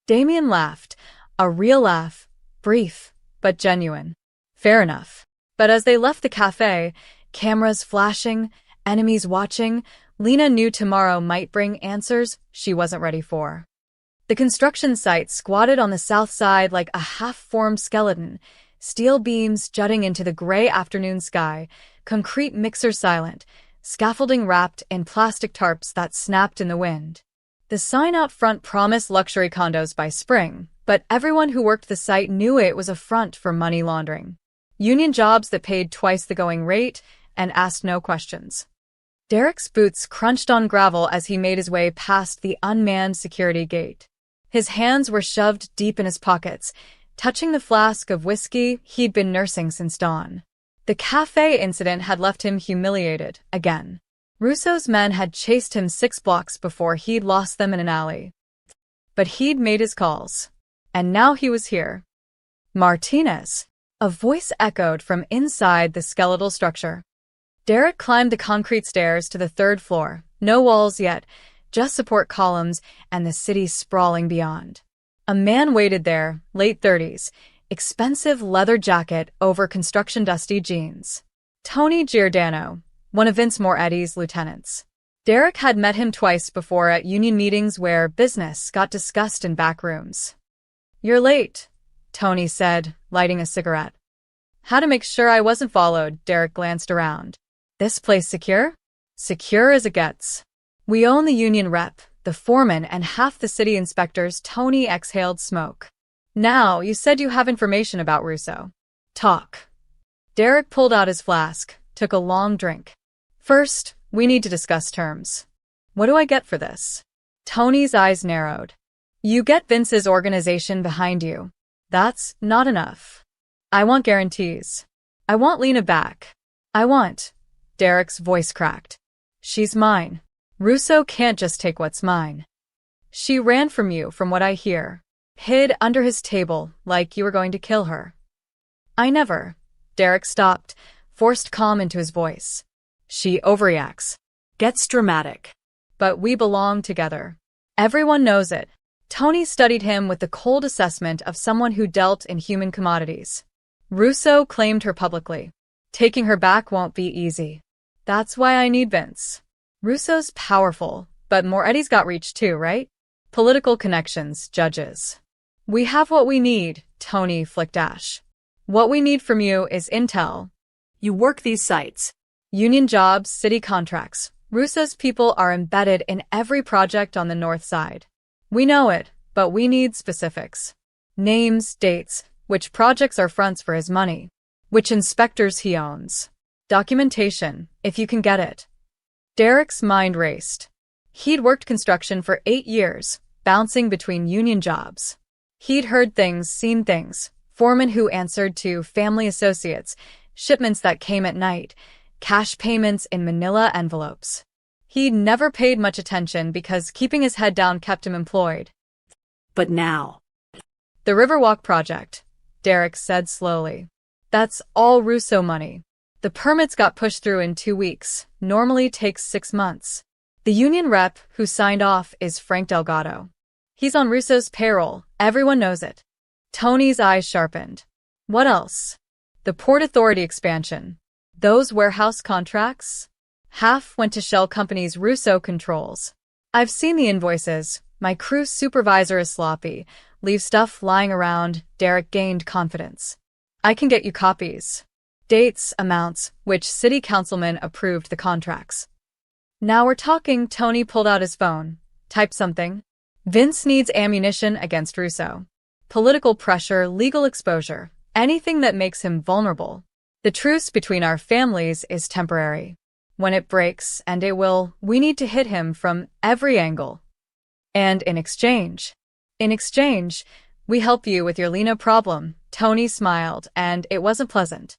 Damien laughed, a real laugh, brief, but genuine. Fair enough. But as they left the cafe, cameras flashing, enemies watching, Lena knew tomorrow might bring answers she wasn't ready for. The construction site squatted on the south side like a half-formed skeleton, steel beams jutting into the gray afternoon sky, concrete mixers silent, scaffolding wrapped in plastic tarps that snapped in the wind. The sign out front promised luxury condos by spring, but everyone who worked the site knew it was a front for money laundering. Union jobs that paid twice the going rate and asked no questions. Derek's boots crunched on gravel as he made his way past the unmanned security gate. His hands were shoved deep in his pockets, touching the flask of whiskey he'd been nursing since dawn. The cafe incident had left him humiliated, again. Russo's men had chased him 6 blocks before he'd lost them in an alley. But he'd made his calls. And now he was here. Martinez. A voice echoed from inside the skeletal structure. Derek climbed the concrete stairs to the 3rd floor, no walls yet, just support columns and the city sprawling beyond. A man waited there, late 30s, expensive leather jacket over construction-dusty jeans. Tony Giordano, one of Vince Moretti's lieutenants. Derek had met him twice before at union meetings where business got discussed in back rooms. You're late, Tony said, lighting a cigarette. How to make sure I wasn't followed, Derek glanced around. This place secure? Secure as it gets. We own the union rep, the foreman, and half the city inspectors. Tony exhaled smoke. Now, you said you have information about Russo. Talk. Derek pulled out his flask, took a long drink. First, we need to discuss terms. What do I get for this? Tony's eyes narrowed. You get Vince's organization behind you. That's not enough. I want guarantees. I want Lena back. I want... Derek's voice cracked. She's mine. Russo can't just take what's mine. She ran from you, from what I hear. Hid under his table, like you were going to kill her. I never. Derek stopped, forced calm into his voice. She overreacts. Gets dramatic. But we belong together. Everyone knows it. Tony studied him with the cold assessment of someone who dealt in human commodities. Russo claimed her publicly. Taking her back won't be easy. That's why I need Vince. Russo's powerful, but Moretti's got reach too, right? Political connections, judges. We have what we need, Tony flicked ash. What we need from you is intel. You work these sites. Union jobs, city contracts. Russo's people are embedded in every project on the north side. We know it, but we need specifics. Names, dates, which projects are fronts for his money, which inspectors he owns. Documentation, if you can get it. Derek's mind raced. He'd worked construction for 8 years, bouncing between union jobs. He'd heard things, seen things, foremen who answered to family associates, shipments that came at night, cash payments in manila envelopes. He'd never paid much attention because keeping his head down kept him employed. But now... The Riverwalk project, Derek said slowly. That's all Russo money. The permits got pushed through in 2 weeks, normally takes 6 months. The union rep who signed off is Frank Delgado. He's on Russo's payroll, everyone knows it. Tony's eyes sharpened. What else? The Port Authority expansion. Those warehouse contracts? Half went to shell companies Russo controls. I've seen the invoices. My crew supervisor is sloppy. Leave stuff lying around. Derek gained confidence. I can get you copies. Dates, amounts, which city councilman approved the contracts. Now we're talking. Tony pulled out his phone. Type something. Vince needs ammunition against Russo. Political pressure, legal exposure, anything that makes him vulnerable. The truce between our families is temporary. When it breaks, and it will, we need to hit him from every angle. And in exchange, we help you with your Lena problem. Tony smiled, and it wasn't pleasant.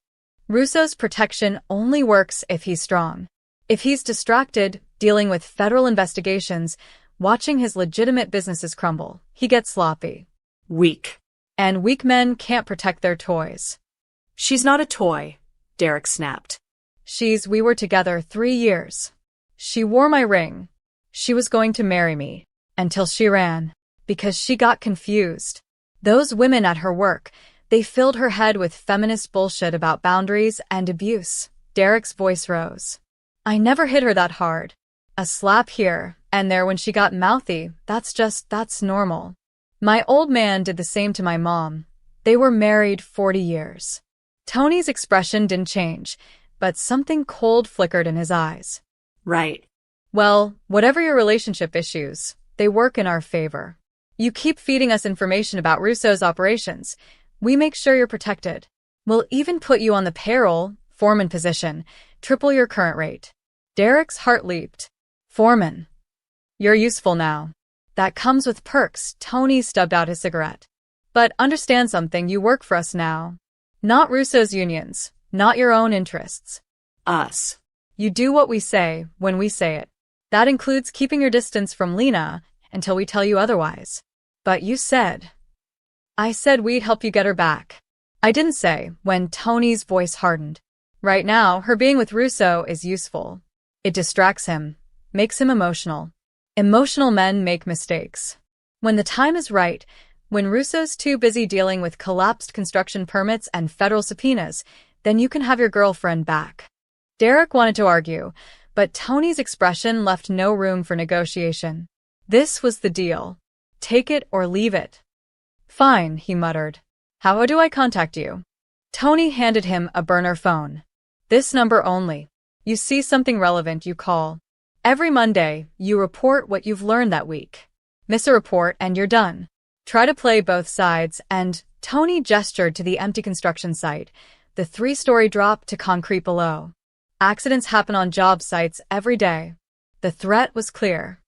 Russo's protection only works if he's strong. If he's distracted, dealing with federal investigations, watching his legitimate businesses crumble, he gets sloppy. Weak. And weak men can't protect their toys. She's not a toy, Derek snapped. We were together 3 years. She wore my ring. She was going to marry me. Until she ran. Because she got confused. Those women at her work, they filled her head with feminist bullshit about boundaries and abuse. Derek's voice rose. I never hit her that hard. A slap here and there when she got mouthy, that's normal. My old man did the same to my mom. They were married 40 years. Tony's expression didn't change, but something cold flickered in his eyes. Right. Well, whatever your relationship issues, they work in our favor. You keep feeding us information about Russo's operations. We make sure you're protected. We'll even put you on the payroll, foreman position, triple your current rate. Derek's heart leaped. Foreman. You're useful now. That comes with perks. Tony stubbed out his cigarette. But understand something, you work for us now. Not Russo's unions, not your own interests. Us. You do what we say, when we say it. That includes keeping your distance from Lena until we tell you otherwise. But you said... I said we'd help you get her back. I didn't say, when Tony's voice hardened. Right now, her being with Russo is useful. It distracts him, makes him emotional. Emotional men make mistakes. When the time is right, when Russo's too busy dealing with collapsed construction permits and federal subpoenas, then you can have your girlfriend back. Derek wanted to argue, but Tony's expression left no room for negotiation. This was the deal. Take it or leave it. Fine, he muttered. How do I contact you? Tony handed him a burner phone. This number only. You see something relevant, you call. Every Monday, you report what you've learned that week. Miss a report and you're done. Try to play both sides, and Tony gestured to the empty construction site, the 3-story drop to concrete below. Accidents happen on job sites every day. The threat was clear.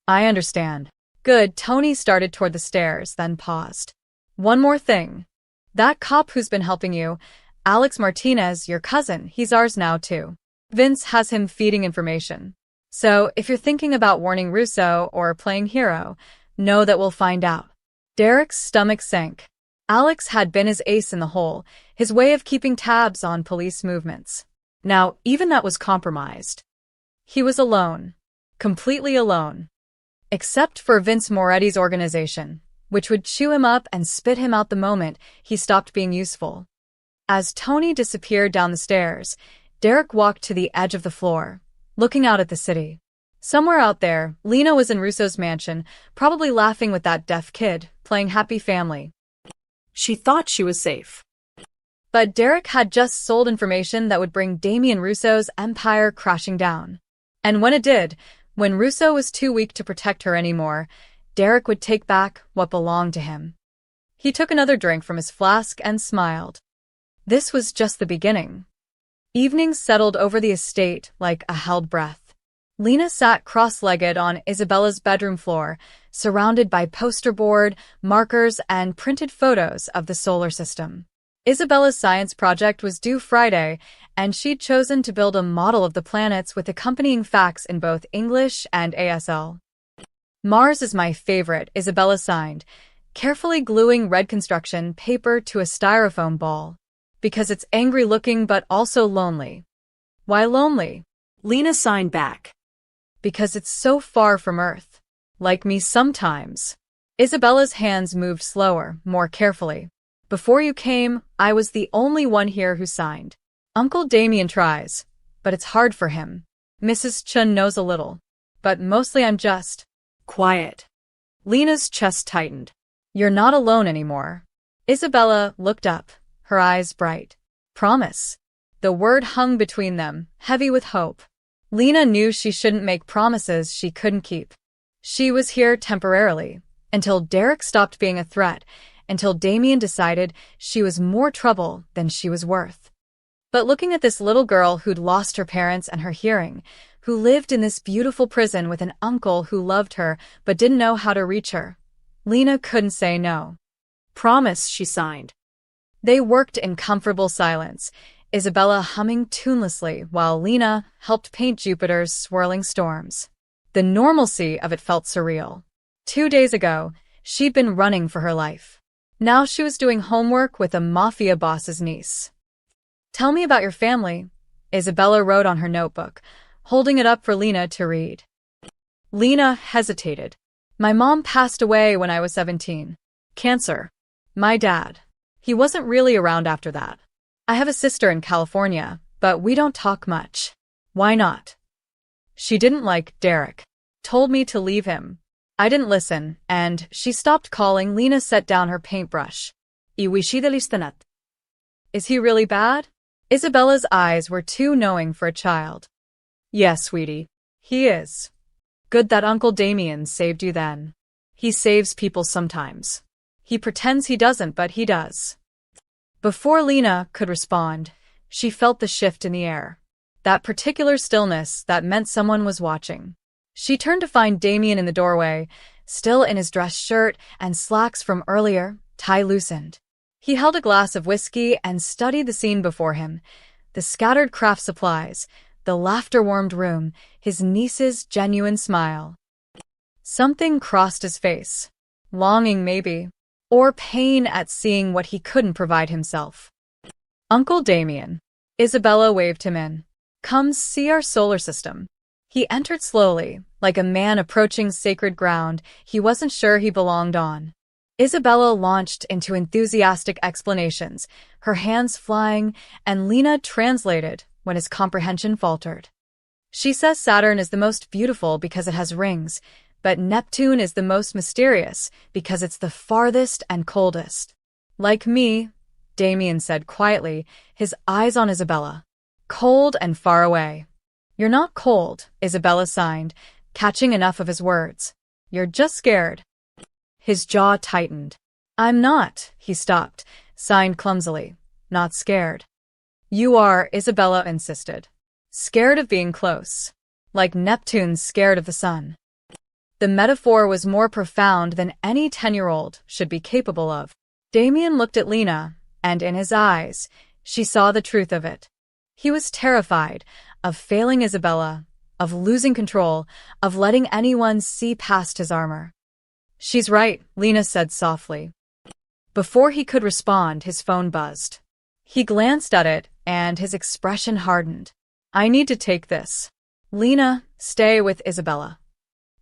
I understand. Good. Tony started toward the stairs, then paused. One more thing. That cop who's been helping you, Alex Martinez, your cousin, he's ours now too. Vince has him feeding information. So, if you're thinking about warning Russo or playing hero, know that we'll find out. Derek's stomach sank. Alex had been his ace in the hole, his way of keeping tabs on police movements. Now, even that was compromised. He was alone. Completely alone. Except for Vince Moretti's organization, which would chew him up and spit him out the moment he stopped being useful. As Tony disappeared down the stairs, Derek walked to the edge of the floor, looking out at the city. Somewhere out there, Lena was in Russo's mansion, probably laughing with that deaf kid, playing happy family. She thought she was safe. But Derek had just sold information that would bring Damien Russo's empire crashing down. And when it did, when Russo was too weak to protect her anymore, Derek would take back what belonged to him. He took another drink from his flask and smiled. This was just the beginning. Evenings settled over the estate like a held breath. Lena sat cross-legged on Isabella's bedroom floor, surrounded by poster board, markers, and printed photos of the solar system. Isabella's science project was due Friday, and she'd chosen to build a model of the planets with accompanying facts in both English and ASL. Mars is my favorite, Isabella signed, carefully gluing red construction paper to a styrofoam ball. Because it's angry-looking but also lonely. Why lonely? Lena signed back. Because it's so far from Earth. Like me sometimes. Isabella's hands moved slower, more carefully. Before you came, I was the only one here who signed. Uncle Damien tries, but it's hard for him. Mrs. Chun knows a little, but mostly I'm just quiet. Lena's chest tightened. You're not alone anymore. Isabella looked up, her eyes bright. Promise. The word hung between them, heavy with hope. Lena knew she shouldn't make promises she couldn't keep. She was here temporarily, until Derek stopped being a threat, until Damien decided she was more trouble than she was worth. But looking at this little girl who'd lost her parents and her hearing, who lived in this beautiful prison with an uncle who loved her but didn't know how to reach her, Lena couldn't say no. Promise, she signed. They worked in comfortable silence, Isabella humming tunelessly while Lena helped paint Jupiter's swirling storms. The normalcy of it felt surreal. 2 days ago, she'd been running for her life. Now she was doing homework with a Mafia boss's niece. Tell me about your family, Isabella wrote on her notebook, holding it up for Lena to read. Lena hesitated. My mom passed away when I was 17. Cancer. My dad. He wasn't really around after that. I have a sister in California, but we don't talk much. Why not? She didn't like Derek. Told me to leave him. I didn't listen, and she stopped calling. Lena set down her paintbrush. Is he really bad? Isabella's eyes were too knowing for a child. Yes, sweetie. He is. Good that Uncle Damien saved you then. He saves people sometimes. He pretends he doesn't, but he does. Before Lena could respond, she felt the shift in the air. That particular stillness that meant someone was watching. She turned to find Damien in the doorway, still in his dress shirt and slacks from earlier, tie loosened. He held a glass of whiskey and studied the scene before him, the scattered craft supplies, the laughter-warmed room, his niece's genuine smile. Something crossed his face. Longing, maybe. Or pain at seeing what he couldn't provide himself. Uncle Damien. Isabella waved him in. Come see our solar system. He entered slowly, like a man approaching sacred ground he wasn't sure he belonged on. Isabella launched into enthusiastic explanations, her hands flying, and Lena translated when his comprehension faltered. She says Saturn is the most beautiful because it has rings, but Neptune is the most mysterious because it's the farthest and coldest. Like me, Damien said quietly, his eyes on Isabella. Cold and far away. You're not cold, Isabella signed, catching enough of his words. You're just scared. His jaw tightened. I'm not, he stopped, signed clumsily. Not scared. You are, Isabella insisted. Scared of being close. like Neptune scared of the sun. The metaphor was more profound than any 10-year-old should be capable of. Damien looked at Lena, and in his eyes, she saw the truth of it. He was terrified of failing Isabella, of losing control, of letting anyone see past his armor. "She's right," Lena said softly. Before he could respond, his phone buzzed. He glanced at it, and his expression hardened. "I need to take this. Lena, stay with Isabella."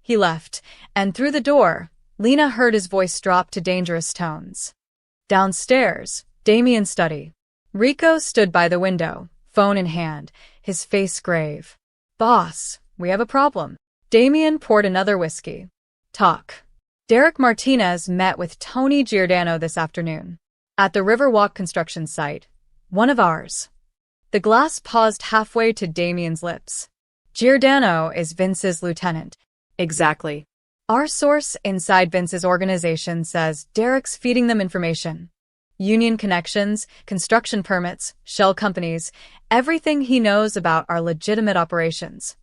He left, and through the door, Lena heard his voice drop to dangerous tones. Downstairs, Damien's study. Rico stood by the window, phone in hand, his face grave. "Boss, we have a problem." Damien poured another whiskey. "Talk." Derek Martinez met with Tony Giordano this afternoon. At the Riverwalk construction site. "One of ours." The glass paused halfway to Damien's lips. "Giordano is Vince's lieutenant." Exactly. "Our source inside Vince's organization says Derek's feeding them information. Union connections, construction permits, shell companies, everything he knows about our legitimate operations."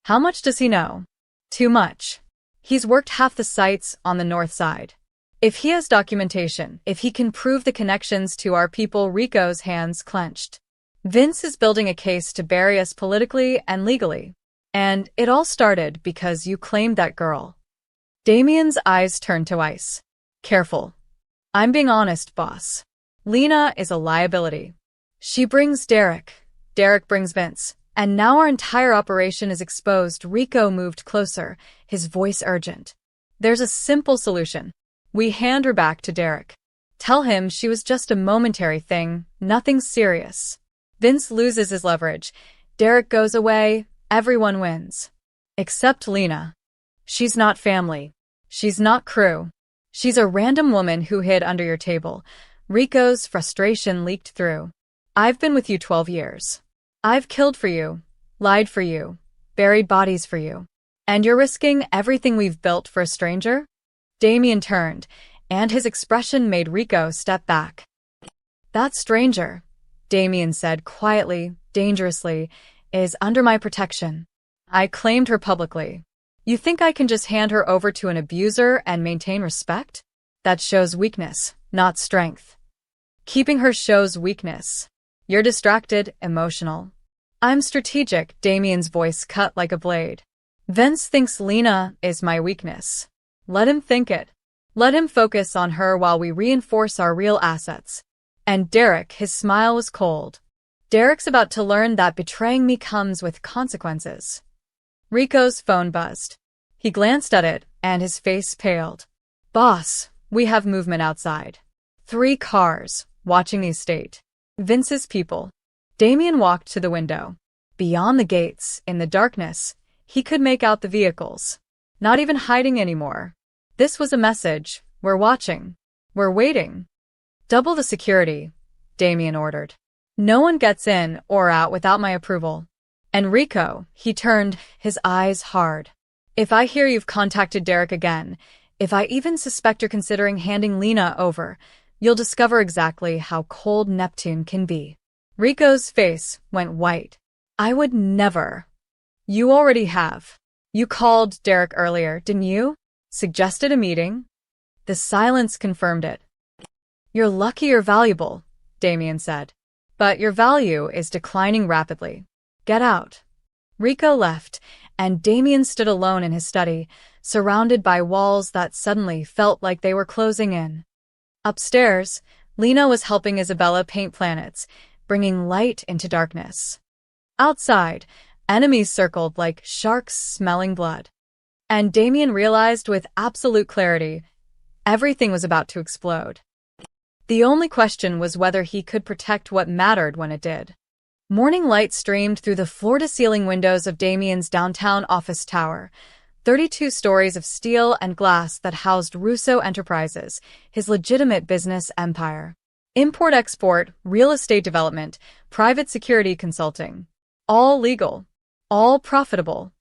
"How much does he know?" "Too much. He's worked half the sites on the north side. If he has documentation, if he can prove the connections to our people," Rico's hands clenched. "Vince is building a case to bury us politically and legally. And it all started because you claimed that girl." Damien's eyes turned to ice. "Careful. I'm being honest, boss. Lena is a liability. She brings Derek. Derek brings Vince. And now our entire operation is exposed." Rico moved closer, his voice urgent. "There's a simple solution. We hand her back to Derek. Tell him she was just a momentary thing, nothing serious. Vince loses his leverage. Derek goes away, everyone wins. Except Lena. She's not family. She's not crew. She's a random woman who hid under your table." Rico's frustration leaked through. "I've been with you 12 years. I've killed for you, lied for you, buried bodies for you. And you're risking everything we've built for a stranger?" Damien turned, and his expression made Rico step back. "That stranger," Damien said quietly, dangerously, "is under my protection. I claimed her publicly. You think I can just hand her over to an abuser and maintain respect? That shows weakness, not strength. Keeping her shows weakness. You're distracted, emotional. I'm strategic." Damien's voice cut like a blade. "Vince thinks Lena is my weakness. Let him think it. Let him focus on her while we reinforce our real assets. And Derek," his smile was cold. "Derek's about to learn that betraying me comes with consequences." Rico's phone buzzed. He glanced at it, and his face paled. "Boss, we have movement outside. 3 cars, watching the estate. Vince's people." Damien walked to the window. Beyond the gates, in the darkness, he could make out the vehicles. Not even hiding anymore. This was a message. "We're watching. We're waiting." "Double the security," Damien ordered. "No one gets in or out without my approval." "And Rico," he turned, his eyes hard. "If I hear you've contacted Derek again, if I even suspect you're considering handing Lena over, you'll discover exactly how cold Neptune can be." Rico's face went white. "I would never." "You already have. You called Derek earlier, didn't you? Suggested a meeting?" The silence confirmed it. "You're lucky you're valuable," Damien said. "But your value is declining rapidly. Get out." Rico left, and Damien stood alone in his study, surrounded by walls that suddenly felt like they were closing in. Upstairs, Lena was helping Isabella paint planets, bringing light into darkness. Outside, enemies circled like sharks smelling blood. And Damien realized with absolute clarity, everything was about to explode. The only question was whether he could protect what mattered when it did. Morning light streamed through the floor-to-ceiling windows of Damien's downtown office tower, 32 stories of steel and glass that housed Russo Enterprises, his legitimate business empire. Import-export, real estate development, private security consulting. All legal. All profitable.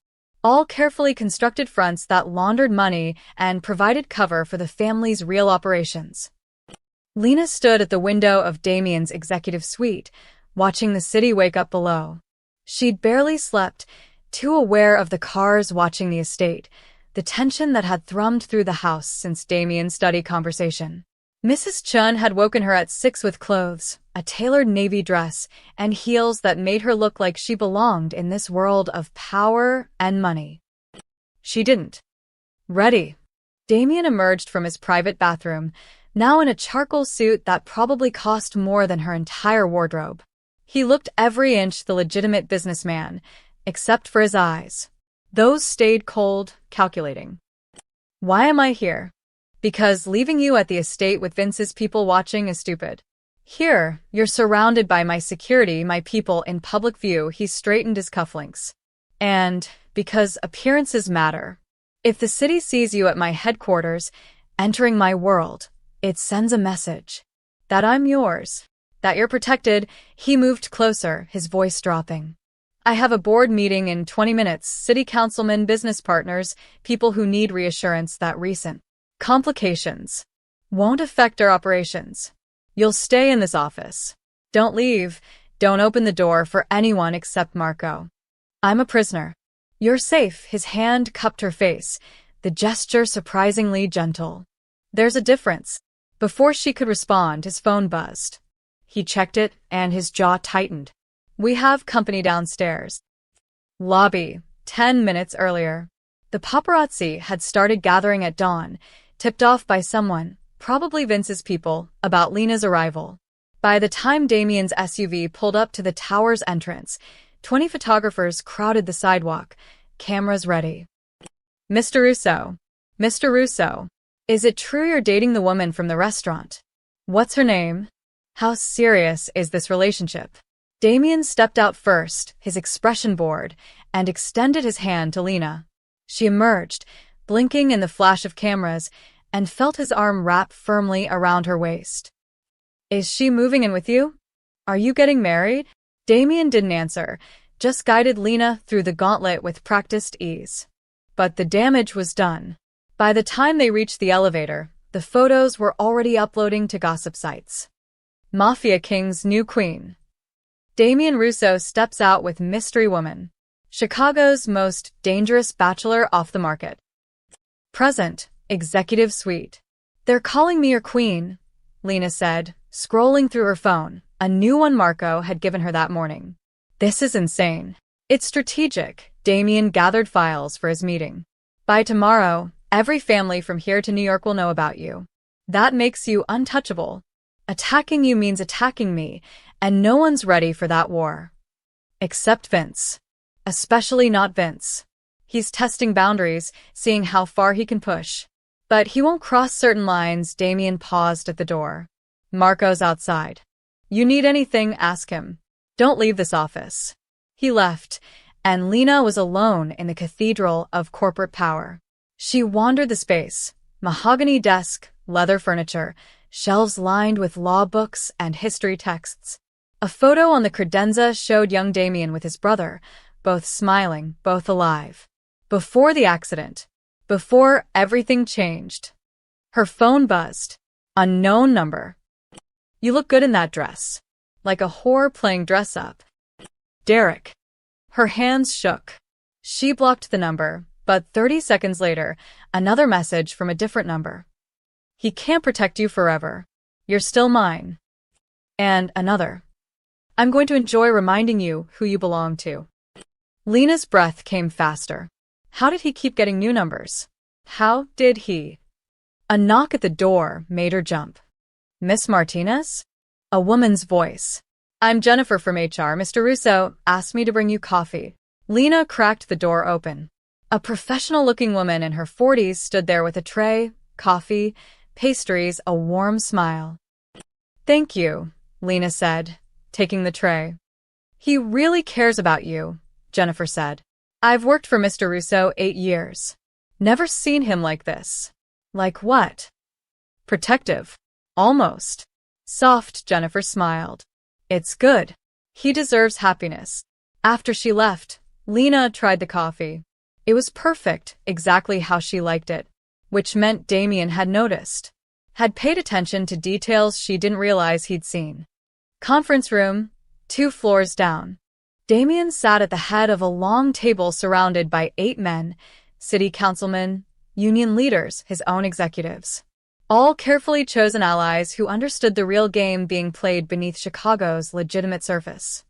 All carefully constructed fronts that laundered money and provided cover for the family's real operations. Lena stood at the window of Damien's executive suite, watching the city wake up below. She'd barely slept, too aware of the cars watching the estate, the tension that had thrummed through the house since Damien's study conversation. Mrs. Chun had woken her at 6 with clothes, a tailored navy dress, and heels that made her look like she belonged in this world of power and money. She didn't. Ready. Damien emerged from his private bathroom, now in a charcoal suit that probably cost more than her entire wardrobe. He looked every inch the legitimate businessman, except for his eyes. Those stayed cold, calculating. Why am I here? Because leaving you at the estate with Vince's people watching is stupid. Here, you're surrounded by my security, my people in public view. He straightened his cufflinks. And because appearances matter. If the city sees you at my headquarters, entering my world, it sends a message. That I'm yours. That you're protected. He moved closer, his voice dropping. I have a board meeting in 20 minutes. City councilmen, business partners, people who need reassurance that recent complications won't affect our operations. You'll stay in this office. Don't leave. Don't open the door for anyone except Marco. I'm a prisoner. You're safe. His hand cupped her face, the gesture surprisingly gentle. There's a difference. Before she could respond, his phone buzzed. He checked it, and his jaw tightened. We have company downstairs. Lobby, 10 minutes earlier. The paparazzi had started gathering at dawn, tipped off by someone, probably Vince's people, about Lena's arrival. By the time Damien's SUV pulled up to the tower's entrance, 20 photographers crowded the sidewalk, cameras ready. Mr. Russo. Mr. Russo. Is it true you're dating the woman from the restaurant? What's her name? How serious is this relationship? Damien stepped out first, his expression bored, and extended his hand to Lena. She emerged, blinking in the flash of cameras, and felt his arm wrap firmly around her waist. Is she moving in with you? Are you getting married? Damien didn't answer, just guided Lena through the gauntlet with practiced ease. But the damage was done. By the time they reached the elevator, the photos were already uploading to gossip sites. Mafia King's new queen. Damien Russo steps out with mystery woman. Chicago's most dangerous bachelor off the market. Present, executive suite. They're calling me your queen, Lena said, scrolling through her phone, a new one Marco had given her that morning. This is insane. It's strategic. Damien gathered files for his meeting. By tomorrow, every family from here to New York will know about you. That makes you untouchable. Attacking you means attacking me, and no one's ready for that war. Except Vince. Especially not Vince. He's testing boundaries, seeing how far he can push. But he won't cross certain lines. Damien paused at the door. Marco's outside. You need anything, ask him. Don't leave this office. He left, and Lena was alone in the cathedral of corporate power. She wandered the space. Mahogany desk, leather furniture, shelves lined with law books and history texts. A photo on the credenza showed young Damien with his brother, both smiling, both alive. Before the accident. Before everything changed. Her phone buzzed. Unknown number. You look good in that dress. Like a whore playing dress-up. Derek. Her hands shook. She blocked the number, but 30 seconds later, another message from a different number. He can't protect you forever. You're still mine. And another. I'm going to enjoy reminding you who you belong to. Lena's breath came faster. How did he keep getting new numbers? How did he? A knock at the door made her jump. Miss Martinez? A woman's voice. I'm Jennifer from HR. Mr. Russo asked me to bring you coffee. Lena cracked the door open. A professional-looking woman in her 40s stood there with a tray, coffee, pastries, a warm smile. Thank you, Lena said, taking the tray. He really cares about you, Jennifer said. I've worked for Mr. Russo 8 years. Never seen him like this. Like what? Protective. Almost. Soft, Jennifer smiled. It's good. He deserves happiness. After she left, Lena tried the coffee. It was perfect, exactly how she liked it, which meant Damien had noticed. Had paid attention to details she didn't realize he'd seen. Conference room, 2 floors down. Damien sat at the head of a long table surrounded by 8 men, city councilmen, union leaders, his own executives. All carefully chosen allies who understood the real game being played beneath Chicago's legitimate surface.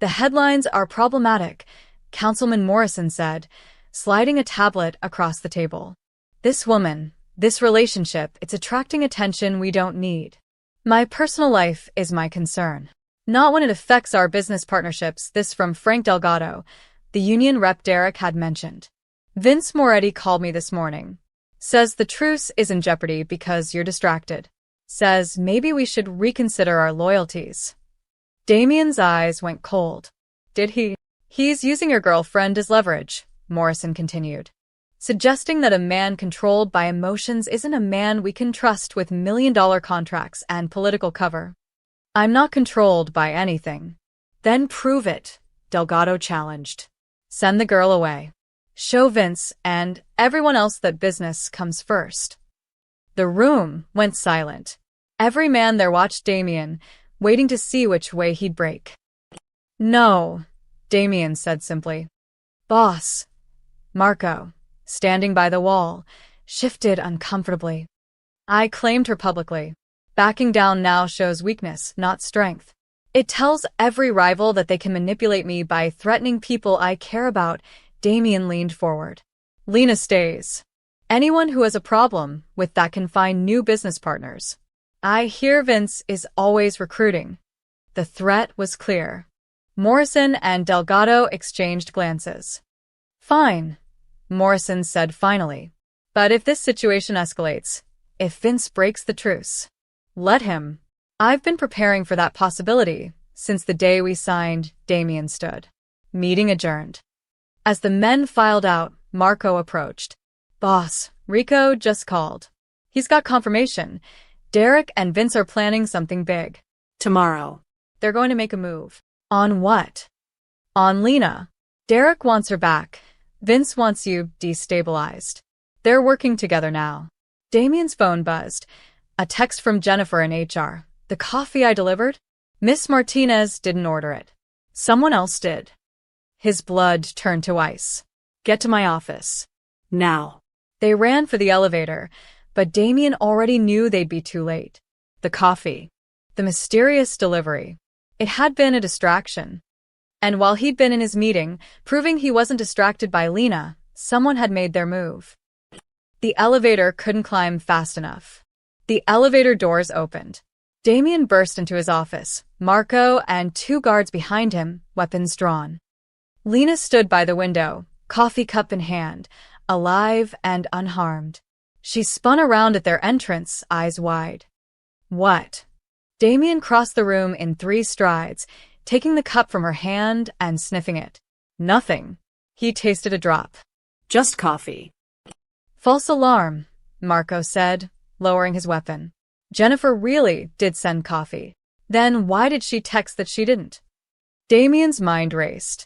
The headlines are problematic, Councilman Morrison said, sliding a tablet across the table. This woman, this relationship, it's attracting attention we don't need. My personal life is my concern. Not when it affects our business partnerships, this from Frank Delgado, the union rep Derek had mentioned. Vince Moretti called me this morning. Says the truce is in jeopardy because you're distracted. Says maybe we should reconsider our loyalties. Damien's eyes went cold. Did he? He's using your girlfriend as leverage, Morrison continued, suggesting that a man controlled by emotions isn't a man we can trust with million-dollar contracts and political cover. I'm not controlled by anything. Then prove it, Delgado challenged. Send the girl away. Show Vince and everyone else that business comes first. The room went silent. Every man there watched Damien, waiting to see which way he'd break. No, Damien said simply. Boss. Marco, standing by the wall, shifted uncomfortably. I claimed her publicly. Backing down now shows weakness, not strength. It tells every rival that they can manipulate me by threatening people I care about. Damien leaned forward. Lena stays. Anyone who has a problem with that can find new business partners. I hear Vince is always recruiting. The threat was clear. Morrison and Delgado exchanged glances. Fine, Morrison said finally. But if this situation escalates, if Vince breaks the truce, let him. I've been preparing for that possibility since the day we signed, Damien stood. Meeting adjourned. As the men filed out, Marco approached. Boss, Rico just called. He's got confirmation. Derek and Vince are planning something big. Tomorrow. They're going to make a move. On what? On Lena. Derek wants her back. Vince wants you destabilized. They're working together now. Damien's phone buzzed. A text from Jennifer in HR. The coffee I delivered? Miss Martinez didn't order it. Someone else did. His blood turned to ice. Get to my office. Now. They ran for the elevator, but Damien already knew they'd be too late. The coffee. The mysterious delivery. It had been a distraction. And while he'd been in his meeting, proving he wasn't distracted by Lena, someone had made their move. The elevator couldn't climb fast enough. The elevator doors opened. Damien burst into his office, Marco and 2 guards behind him, weapons drawn. Lena stood by the window, coffee cup in hand, alive and unharmed. She spun around at their entrance, eyes wide. What? Damien crossed the room in 3 strides, taking the cup from her hand and sniffing it. Nothing. He tasted a drop. Just coffee. False alarm, Marco said, lowering his weapon. Jennifer really did send coffee. Then why did she text that she didn't? Damien's mind raced.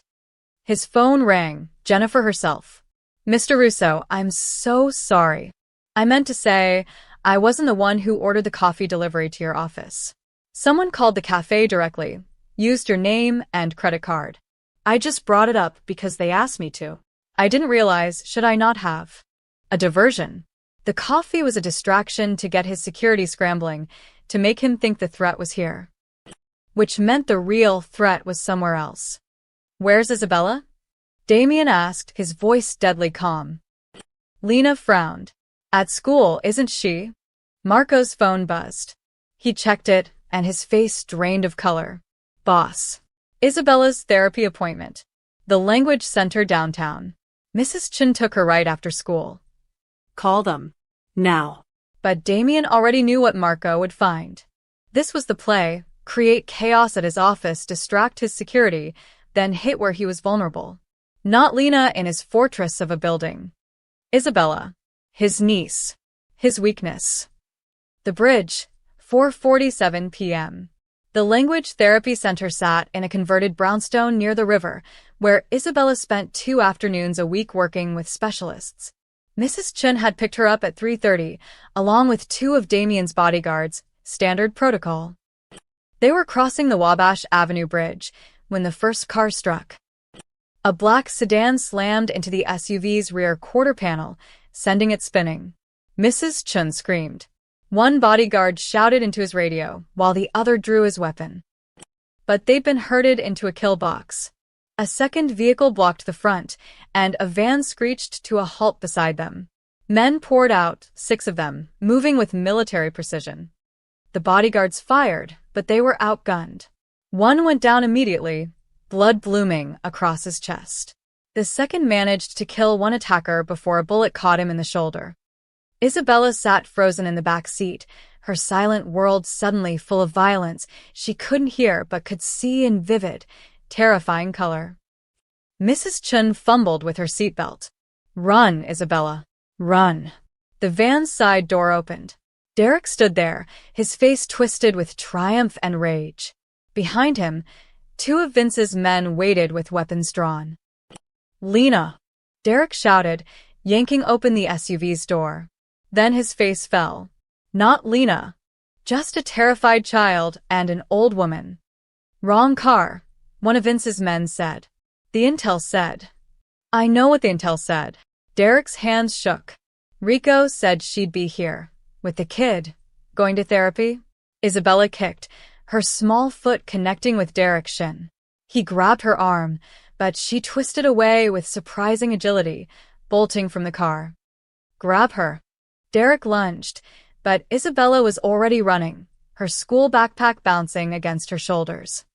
His phone rang, Jennifer herself. Mr. Russo, I'm so sorry. I meant to say, I wasn't the one who ordered the coffee delivery to your office. Someone called the cafe directly, used your name and credit card. I just brought it up because they asked me to. I didn't realize, should I not have? A diversion. The coffee was a distraction to get his security scrambling, to make him think the threat was here. Which meant the real threat was somewhere else. Where's Isabella? Damien asked, his voice deadly calm. Lena frowned. At school, isn't she? Marco's phone buzzed. He checked it, and his face drained of color. Boss. Isabella's therapy appointment. The language center downtown. Mrs. Chin took her right after school. Call them. Now. But Damien already knew what Marco would find. This was the play, create chaos at his office, distract his security, then hit where he was vulnerable. Not Lena in his fortress of a building. Isabella. His niece. His weakness. The bridge. 4:47 p.m. The language therapy center sat in a converted brownstone near the river, where Isabella spent 2 afternoons a week working with specialists. Mrs. Chin had picked her up at 3:30, along with 2 of Damien's bodyguards, standard protocol. They were crossing the Wabash Avenue Bridge, when the first car struck. A black sedan slammed into the SUV's rear quarter panel, sending it spinning. Mrs. Chun screamed. One bodyguard shouted into his radio, while the other drew his weapon. But they'd been herded into a kill box. A second vehicle blocked the front, and a van screeched to a halt beside them. Men poured out, 6 of them, moving with military precision. The bodyguards fired, but they were outgunned. One went down immediately, blood blooming across his chest. The second managed to kill one attacker before a bullet caught him in the shoulder. Isabella sat frozen in the back seat, her silent world suddenly full of violence she couldn't hear but could see in vivid, terrifying color. Mrs. Chun fumbled with her seatbelt. Run, Isabella. Run. The van's side door opened. Derek stood there, his face twisted with triumph and rage. Behind him, 2 of Vince's men waited with weapons drawn. Lena! Derek shouted, yanking open the SUV's door. Then his face fell. Not Lena. Just a terrified child and an old woman. Wrong car, one of Vince's men said. The intel said. I know what the intel said. Derek's hands shook. Rico said she'd be here. With the kid. Going to therapy? Isabella kicked, her small foot connecting with Derek's shin. He grabbed her arm, but she twisted away with surprising agility, bolting from the car. Grab her. Derek lunged, but Isabella was already running, her school backpack bouncing against her shoulders.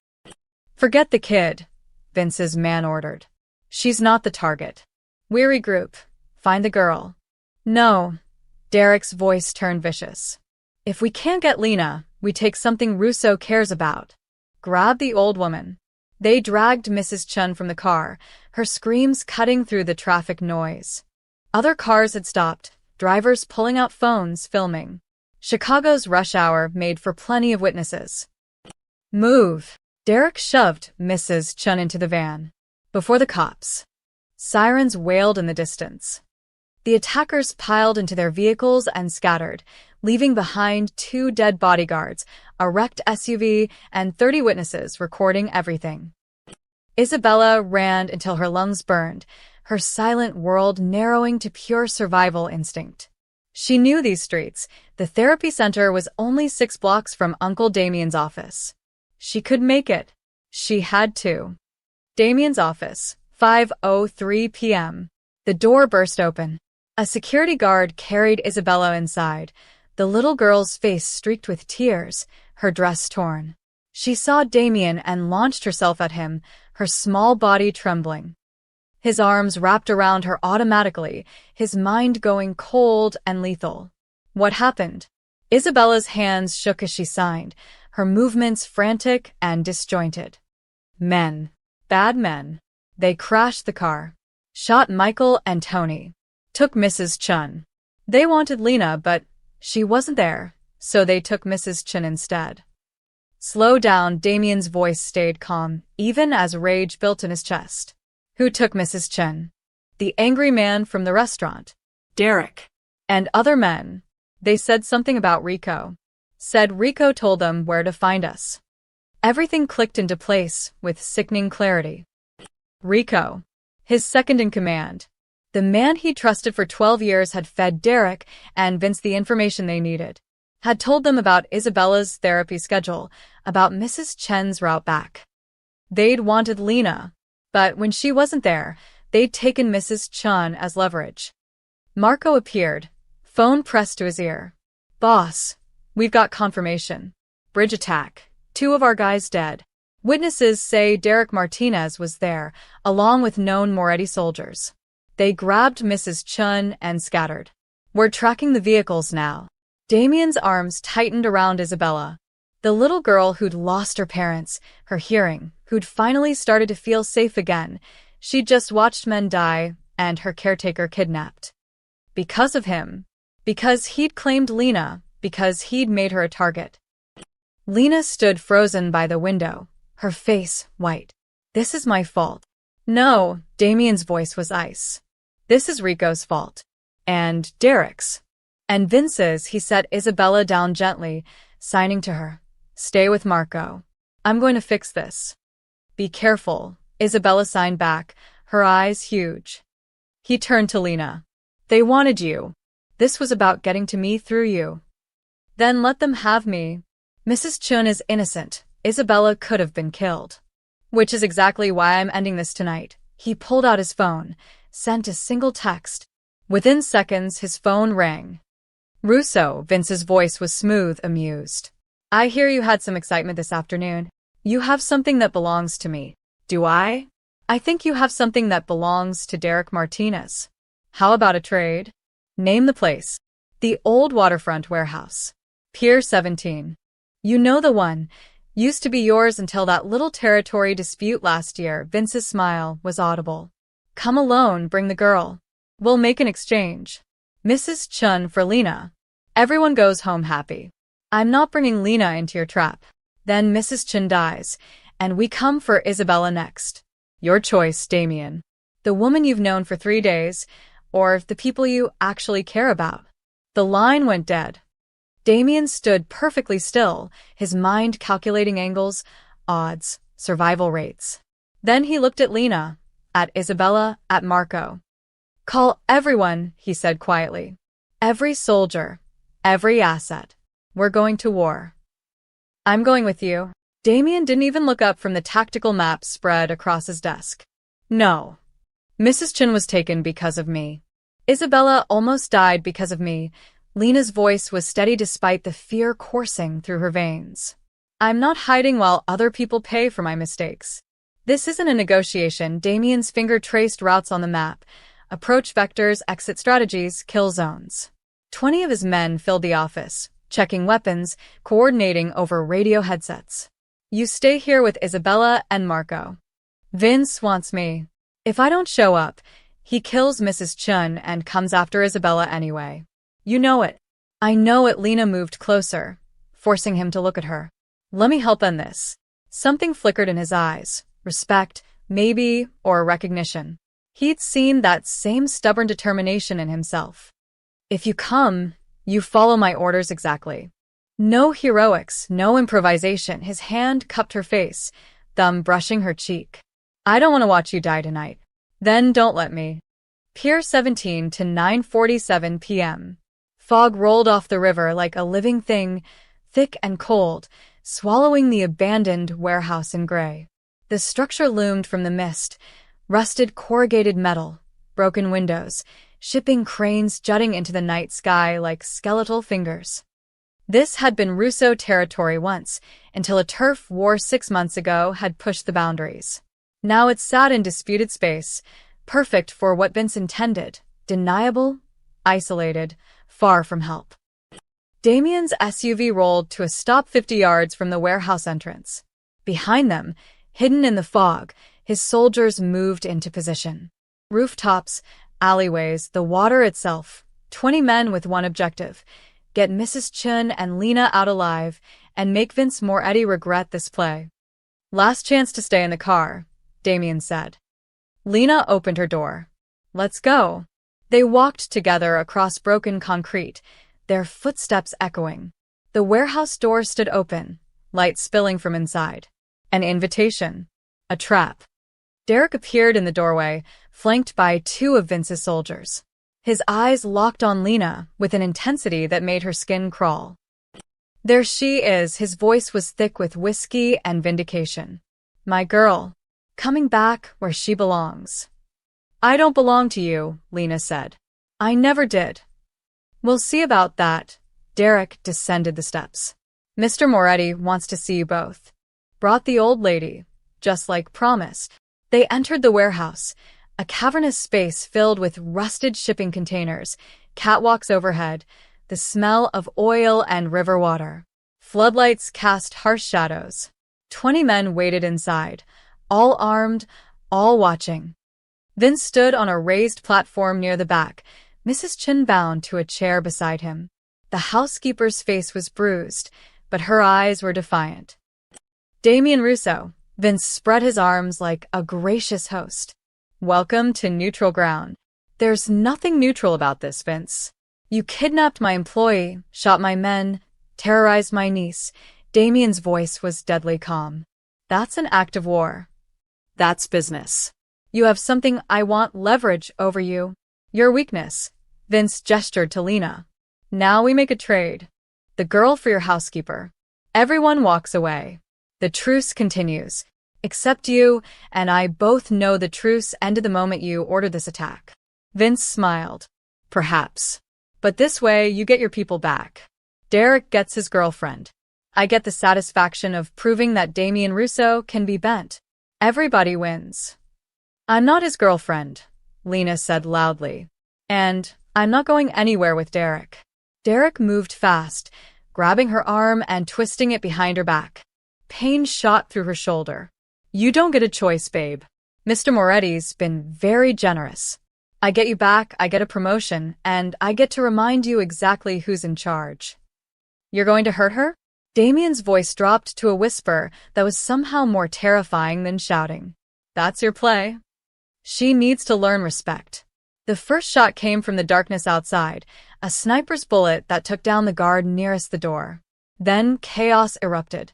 Forget the kid, Vince's man ordered. She's not the target. We regroup. Find the girl. No. Derek's voice turned vicious. If we can't get Lena, we take something Russo cares about. Grab the old woman. They dragged Mrs. Chun from the car, her screams cutting through the traffic noise. Other cars had stopped, drivers pulling out phones, filming. Chicago's rush hour made for plenty of witnesses. Move. Derek shoved Mrs. Chun into the van. Before the cops. Sirens wailed in the distance. The attackers piled into their vehicles and scattered, leaving behind 2 dead bodyguards, a wrecked SUV, and 30 witnesses recording everything. Isabella ran until her lungs burned, her silent world narrowing to pure survival instinct. She knew these streets. The therapy center was only 6 blocks from Uncle Damien's office. She could make it. She had to. Damien's office, 5:03 p.m. The door burst open. A security guard carried Isabella inside, the little girl's face streaked with tears, her dress torn. She saw Damien and launched herself at him, her small body trembling. His arms wrapped around her automatically, his mind going cold and lethal. What happened? Isabella's hands shook as she signed, her movements frantic and disjointed. Men. Bad men. They crashed the car. Shot Michael and Tony. Took Mrs. Chun. They wanted Lena, but she wasn't there, so they took Mrs. Chun instead. Slow down, Damien's voice stayed calm, even as rage built in his chest. Who took Mrs. Chun? The angry man from the restaurant. Derek. And other men. They said something about Rico. Said Rico told them where to find us. Everything clicked into place with sickening clarity. Rico. His second in command. The man he trusted for 12 years had fed Derek and Vince the information they needed. Had told them about Isabella's therapy schedule, about Mrs. Chen's route back. They'd wanted Lena, but when she wasn't there, they'd taken Mrs. Chun as leverage. Marco appeared, phone pressed to his ear. Boss, we've got confirmation. Bridge attack. 2 of our guys dead. Witnesses say Derek Martinez was there, along with known Moretti soldiers. They grabbed Mrs. Chun and scattered. We're tracking the vehicles now. Damien's arms tightened around Isabella. The little girl who'd lost her parents, her hearing, who'd finally started to feel safe again. She'd just watched men die and her caretaker kidnapped. Because of him. Because he'd claimed Lena. Because he'd made her a target. Lena stood frozen by the window, her face white. This is my fault. No, Damien's voice was ice. This is Rico's fault. And Derek's. And Vince's. He set Isabella down gently, signing to her. Stay with Marco. I'm going to fix this. Be careful, Isabella signed back, her eyes huge. He turned to Lena. They wanted you. This was about getting to me through you. Then let them have me. Mrs. Chun is innocent. Isabella could have been killed. Which is exactly why I'm ending this tonight. He pulled out his phone, sent a single text. Within seconds, his phone rang. Russo, Vince's voice was smooth, amused. I hear you had some excitement this afternoon. You have something that belongs to me. Do I? I think you have something that belongs to Derek Martinez. How about a trade? Name the place. The old waterfront warehouse. Pier 17. You know the one. Used to be yours until that little territory dispute last year. Vince's smile was audible. Come alone, bring the girl. We'll make an exchange. Mrs. Chun for Lena. Everyone goes home happy. I'm not bringing Lena into your trap. Then Mrs. Chun dies, and we come for Isabella next. Your choice, Damien. The woman you've known for 3 days, or the people you actually care about. The line went dead. Damien stood perfectly still, his mind calculating angles, odds, survival rates. Then he looked at Lena, at Isabella, at Marco. Call everyone, he said quietly. Every soldier, every asset. We're going to war. I'm going with you. Damien didn't even look up from the tactical map spread across his desk. No. Mrs. Chun was taken because of me. Isabella almost died because of me. Lena's voice was steady despite the fear coursing through her veins. I'm not hiding while other people pay for my mistakes. This isn't a negotiation. Damien's finger traced routes on the map. Approach vectors, exit strategies, kill zones. 20 of his men filled the office, checking weapons, coordinating over radio headsets. You stay here with Isabella and Marco. Vince wants me. If I don't show up, he kills Mrs. Chun and comes after Isabella anyway. You know it. I know it. Lena moved closer, forcing him to look at her. Let me help end this. Something flickered in his eyes. Respect, maybe, or recognition. He'd seen that same stubborn determination in himself. If you come, you follow my orders exactly. No heroics, no improvisation. His hand cupped her face, thumb brushing her cheek. I don't want to watch you die tonight. Then don't let me. Pier 17 to 9:47 p.m. Fog rolled off the river like a living thing, thick and cold, swallowing the abandoned warehouse in gray. The structure loomed from the mist, rusted corrugated metal, broken windows, shipping cranes jutting into the night sky like skeletal fingers. This had been Russo territory once, until a turf war 6 months ago had pushed the boundaries. Now it sat in disputed space, perfect for what Vince intended, deniable, isolated, far from help. Damien's SUV rolled to a stop 50 yards from the warehouse entrance. Behind them, hidden in the fog, his soldiers moved into position. Rooftops, alleyways, the water itself. 20 men with one objective: get Mrs. Chun and Lena out alive and make Vince Moretti regret this play. Last chance to stay in the car, Damien said. Lena opened her door. Let's go. They walked together across broken concrete, their footsteps echoing. The warehouse door stood open, light spilling from inside. An invitation. A trap. Derek appeared in the doorway, flanked by 2 of Vince's soldiers. His eyes locked on Lena with an intensity that made her skin crawl. There she is. His voice was thick with whiskey and vindication. My girl. Coming back where she belongs. I don't belong to you, Lena said. I never did. We'll see about that. Derek descended the steps. Mr. Moretti wants to see you both. Brought the old lady, just like promised. They entered the warehouse, a cavernous space filled with rusted shipping containers, catwalks overhead, the smell of oil and river water. Floodlights cast harsh shadows. 20 men waited inside, all armed, all watching. Vince stood on a raised platform near the back, Mrs. Chun bound to a chair beside him. The housekeeper's face was bruised, but her eyes were defiant. Damien Russo. Vince spread his arms like a gracious host. Welcome to neutral ground. There's nothing neutral about this, Vince. You kidnapped my employee, shot my men, terrorized my niece. Damien's voice was deadly calm. That's an act of war. That's business. You have something I want: leverage over you. Your weakness. Vince gestured to Lena. Now we make a trade. The girl for your housekeeper. Everyone walks away. The truce continues. Except you and I both know the truce ended the moment you ordered this attack. Vince smiled. Perhaps. But this way you get your people back. Derek gets his girlfriend. I get the satisfaction of proving that Damien Russo can be bent. Everybody wins. I'm not his girlfriend, Lena said loudly. And I'm not going anywhere with Derek. Derek moved fast, grabbing her arm and twisting it behind her back. Pain shot through her shoulder. You don't get a choice, babe. Mr. Moretti's been very generous. I get you back, I get a promotion, and I get to remind you exactly who's in charge. You're going to hurt her? Damien's voice dropped to a whisper that was somehow more terrifying than shouting. That's your play. She needs to learn respect. The first shot came from the darkness outside, a sniper's bullet that took down the guard nearest the door. Then chaos erupted.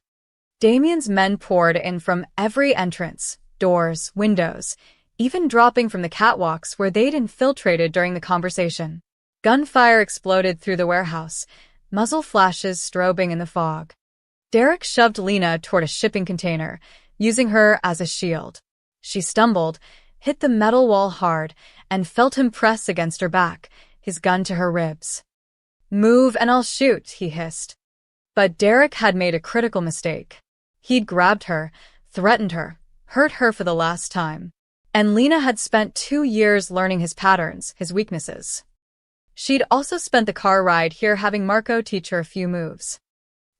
Damien's men poured in from every entrance, doors, windows, even dropping from the catwalks where they'd infiltrated during the conversation. Gunfire exploded through the warehouse, muzzle flashes strobing in the fog. Derek shoved Lena toward a shipping container, using her as a shield. She stumbled, hit the metal wall hard, and felt him press against her back, his gun to her ribs. Move and I'll shoot, he hissed. But Derek had made a critical mistake. He'd grabbed her, threatened her, hurt her for the last time. And Lena had spent 2 years learning his patterns, his weaknesses. She'd also spent the car ride here having Marco teach her a few moves.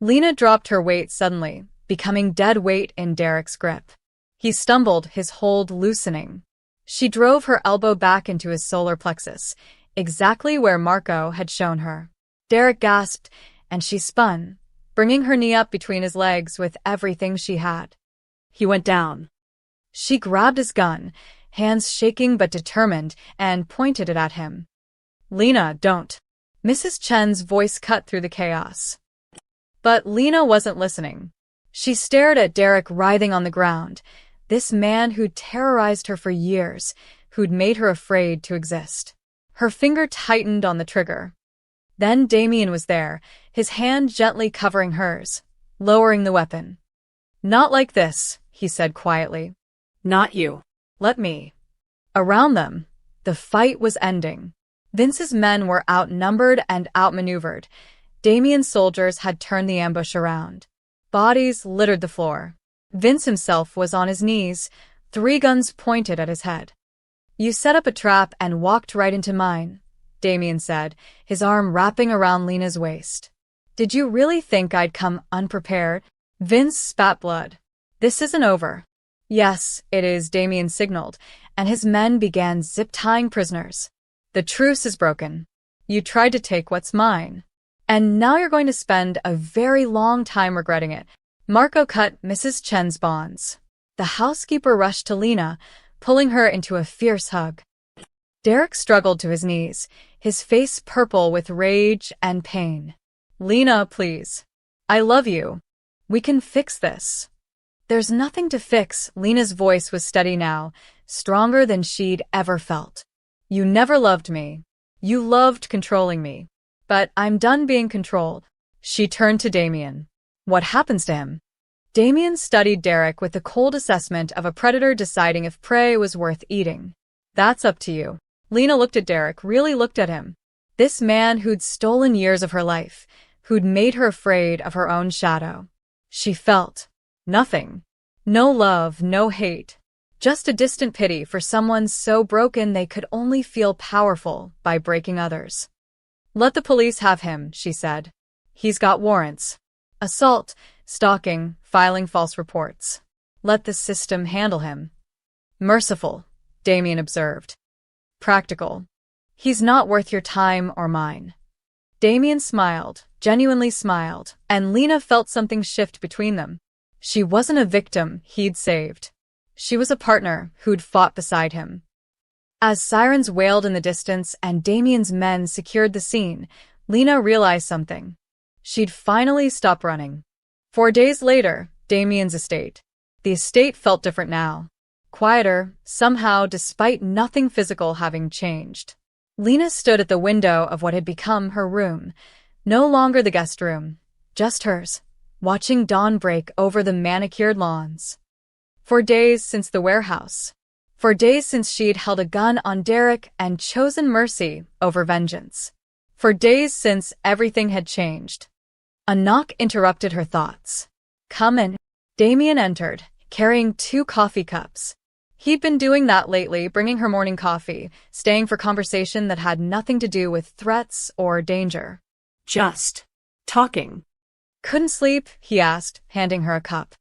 Lena dropped her weight suddenly, becoming dead weight in Derek's grip. He stumbled, his hold loosening. She drove her elbow back into his solar plexus, exactly where Marco had shown her. Derek gasped, and she spun, bringing her knee up between his legs with everything she had. He went down. She grabbed his gun, hands shaking but determined, and pointed it at him. Lena, don't. Mrs. Chen's voice cut through the chaos. But Lena wasn't listening. She stared at Derek writhing on the ground, this man who'd terrorized her for years, who'd made her afraid to exist. Her finger tightened on the trigger. Then Damien was there, his hand gently covering hers, lowering the weapon. Not like this, he said quietly. Not you. Let me. Around them, the fight was ending. Vince's men were outnumbered and outmaneuvered. Damien's soldiers had turned the ambush around. Bodies littered the floor. Vince himself was on his knees, 3 guns pointed at his head. You set up a trap and walked right into mine, Damien said, his arm wrapping around Lena's waist. Did you really think I'd come unprepared? Vince spat blood. This isn't over. Yes, it is, Damien signaled, and his men began zip-tying prisoners. The truce is broken. You tried to take what's mine. And now you're going to spend a very long time regretting it. Marco cut Mrs. Chen's bonds. The housekeeper rushed to Lena, pulling her into a fierce hug. Derek struggled to his knees, his face purple with rage and pain. Lena, please. I love you. We can fix this. There's nothing to fix. Lena's voice was steady now, stronger than she'd ever felt. You never loved me. You loved controlling me. But I'm done being controlled. She turned to Damien. What happens to him? Damien studied Derek with the cold assessment of a predator deciding if prey was worth eating. That's up to you. Lena looked at Derek, really looked at him. This man who'd stolen years of her life, who'd made her afraid of her own shadow. She felt nothing. No love, no hate. Just a distant pity for someone so broken they could only feel powerful by breaking others. Let the police have him, she said. He's got warrants. Assault, stalking, filing false reports. Let the system handle him. Merciful, Damien observed. Practical. He's not worth your time or mine. Damien smiled, genuinely smiled, and Lena felt something shift between them. She wasn't a victim he'd saved. She was a partner who'd fought beside him. As sirens wailed in the distance and Damien's men secured the scene, Lena realized something. She'd finally stopped running. 4 days later, Damien's estate. The estate felt different now. quieter, somehow, despite nothing physical having changed. Lena stood at the window of what had become her room, no longer the guest room, just hers, watching dawn break over the manicured lawns. For days since the warehouse. For days since she'd held a gun on Derek and chosen mercy over vengeance. For days since everything had changed. A knock interrupted her thoughts. "Come in." Damien entered, carrying 2 coffee cups. He'd been doing that lately, bringing her morning coffee, staying for conversation that had nothing to do with threats or danger. Just talking. "Couldn't sleep?" he asked, handing her a cup.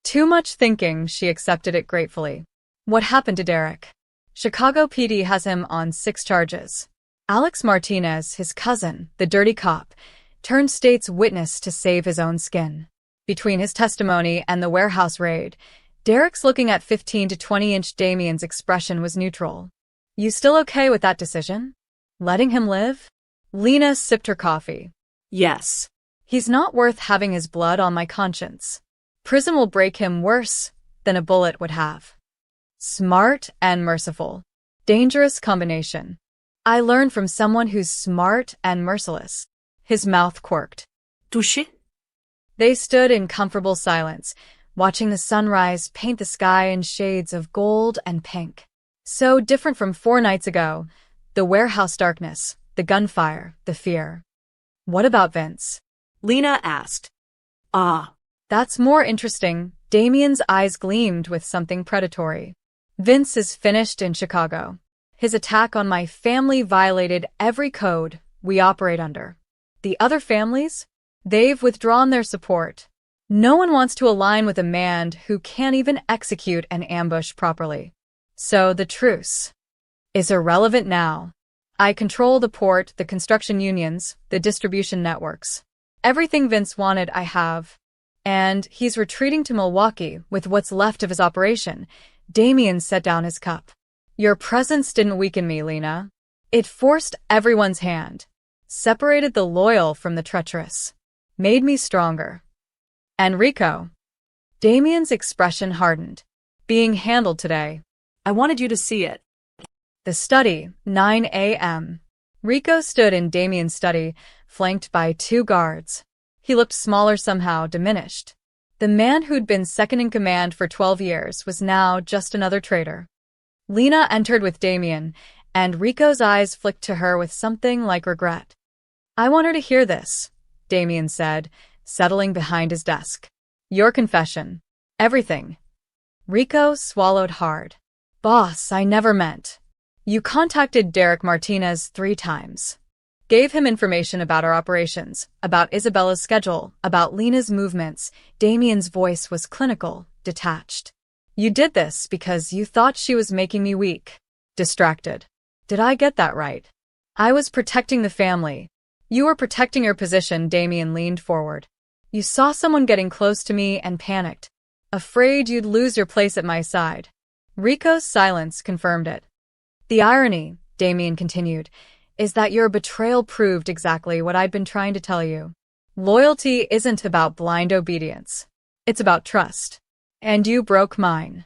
Too much thinking, she accepted it gratefully. "What happened to Derek?" "Chicago PD has him on 6 charges. Alex Martinez, his cousin, the dirty cop, turned state's witness to save his own skin. Between his testimony and the warehouse raid, Derek's looking at 15 to 20-inch. Damien's expression was neutral. "You still okay with that decision? Letting him live?" Lena sipped her coffee. Yes. "He's not worth having his blood on my conscience. Prison will break him worse than a bullet would have." Smart and merciful. Dangerous combination. "I learned from someone who's smart and merciless." His mouth quirked. Touché? They stood in comfortable silence, watching the sunrise paint the sky in shades of gold and pink. So different from 4 nights ago. The warehouse darkness, the gunfire, the fear. "What about Vince?" Lena asked. Ah. "That's more interesting." Damien's eyes gleamed with something predatory. "Vince is finished in Chicago. His attack on my family violated every code we operate under. The other families? They've withdrawn their support. No one wants to align with a man who can't even execute an ambush properly. So the truce is irrelevant now. I control the port, the construction unions, the distribution networks. Everything Vince wanted I have. And he's retreating to Milwaukee with what's left of his operation." Damien set down his cup. "Your presence didn't weaken me, Lena. It forced everyone's hand, separated the loyal from the treacherous, made me stronger." "And Rico?" Damien's expression hardened. "Being handled today." I wanted you to see it. The study, 9 a.m. Rico stood in Damien's study, flanked by 2 guards. He looked smaller somehow, diminished. The man who'd been second in command for 12 years was now just another traitor. Lena entered with Damien, and Rico's eyes flicked to her with something like regret. "I want her to hear this," Damien said, settling behind his desk. "Your confession. Everything." Rico swallowed hard. "Boss, I never meant." "You contacted Derek Martinez 3 times. Gave him information about our operations, about Isabella's schedule, about Lena's movements." Damien's voice was clinical, detached. "You did this because you thought she was making me weak, distracted. Did I get that right?" "I was protecting the family. You were protecting your position." Damien leaned forward. "You saw someone getting close to me and panicked, afraid you'd lose your place at my side." Rico's silence confirmed it. "The irony," Damien continued, "is that your betrayal proved exactly what I'd been trying to tell you. Loyalty isn't about blind obedience. It's about trust. And you broke mine.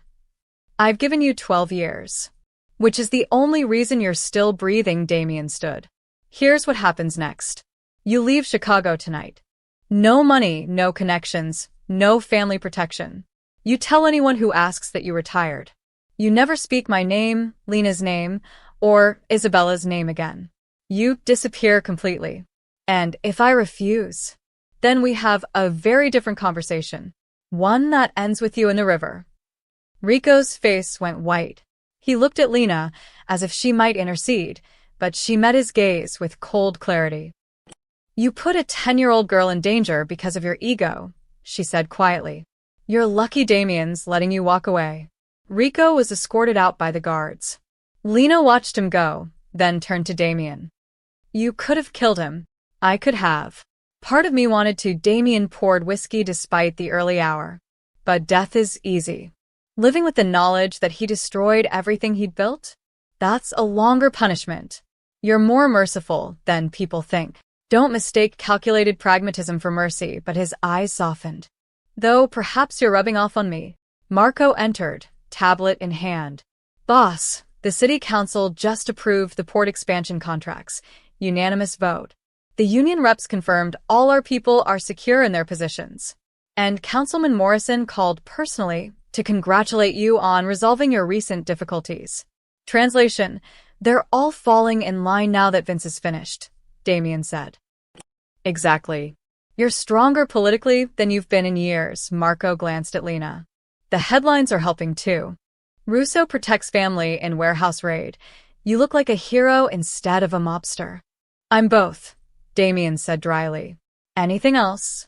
I've given you 12 years. Which is the only reason you're still breathing." Damien stood. "Here's what happens next. You leave Chicago tonight. No money, no connections, no family protection. You tell anyone who asks that you retired. You never speak my name, Lena's name, or Isabella's name again. You disappear completely. And if I refuse, then we have a very different conversation. One that ends with you in the river." Rico's face went white. He looked at Lena as if she might intercede, but she met his gaze with cold clarity. "You put a 10-year-old girl in danger because of your ego," she said quietly. "You're lucky Damien's letting you walk away." Rico was escorted out by the guards. Lena watched him go, then turned to Damien. "You could have killed him. I could have. Part of me wanted to." Damien poured whiskey despite the early hour. "But death is easy. Living with the knowledge that he destroyed everything he'd built? That's a longer punishment. You're more merciful than people think. Don't mistake calculated pragmatism for mercy." But his eyes softened. "Though perhaps you're rubbing off on me." Marco entered, tablet in hand. Boss, the city council just approved the port expansion contracts. Unanimous vote. The union reps confirmed all our people are secure in their positions. And Councilman Morrison called personally to congratulate you on resolving your recent difficulties. Translation: they're all falling in line now that Vince is finished, Damien said. Exactly. You're stronger politically than you've been in years, Marco glanced at Lena. The headlines are helping too. Russo protects family in warehouse raid. You look like a hero instead of a mobster. I'm both, Damien said dryly. Anything else?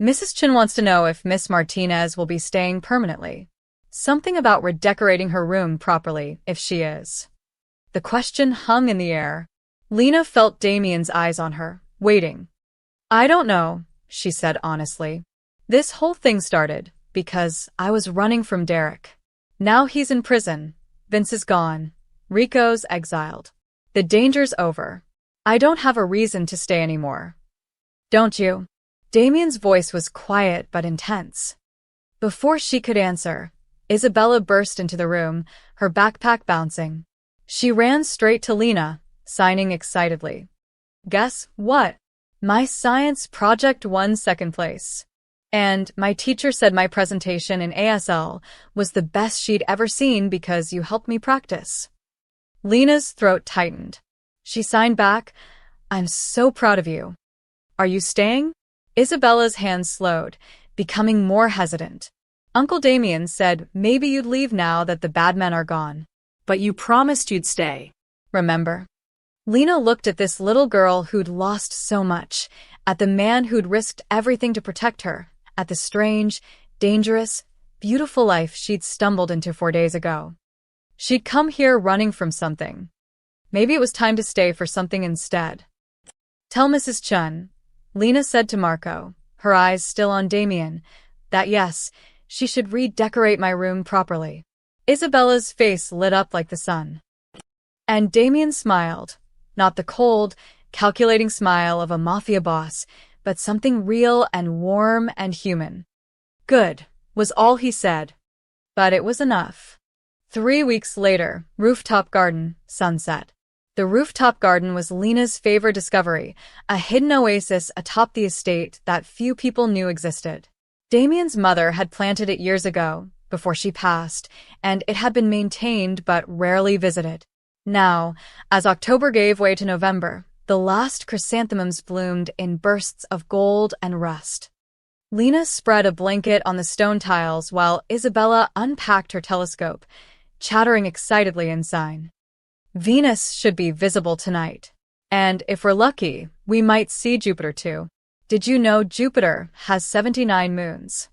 Mrs. Chin wants to know if Miss Martinez will be staying permanently. Something about redecorating her room properly, if she is. The question hung in the air. Lena felt Damien's eyes on her, waiting. I don't know, she said honestly. This whole thing started because I was running from Derek. Now he's in prison. Vince is gone. Rico's exiled. The danger's over. I don't have a reason to stay anymore. Don't you? Damien's voice was quiet but intense. Before she could answer, Isabella burst into the room, her backpack bouncing. She ran straight to Lena, signing excitedly. Guess what? My science project won second place. And my teacher said my presentation in ASL was the best she'd ever seen because you helped me practice. Lena's throat tightened. She signed back, I'm so proud of you. Are you staying? Isabella's hands slowed, becoming more hesitant. Uncle Damien said maybe you'd leave now that the bad men are gone. But you promised you'd stay. Remember? Lena looked at this little girl who'd lost so much, at the man who'd risked everything to protect her, at the strange, dangerous, beautiful life she'd stumbled into 4 days ago. She'd come here running from something. Maybe it was time to stay for something instead. Tell Mrs. Chun, Lena said to Marco, her eyes still on Damien, that yes, she should redecorate my room properly. Isabella's face lit up like the sun. And Damien smiled, not the cold, calculating smile of a mafia boss, but something real and warm and human. Good, was all he said. But it was enough. 3 weeks later, rooftop garden, sunset. The rooftop garden was Lena's favorite discovery, a hidden oasis atop the estate that few people knew existed. Damien's mother had planted it years ago, before she passed, and it had been maintained but rarely visited. Now, as October gave way to November, the last chrysanthemums bloomed in bursts of gold and rust. Lena spread a blanket on the stone tiles while Isabella unpacked her telescope, chattering excitedly inside. Venus should be visible tonight. And if we're lucky, we might see Jupiter too. Did you know Jupiter has 79 moons?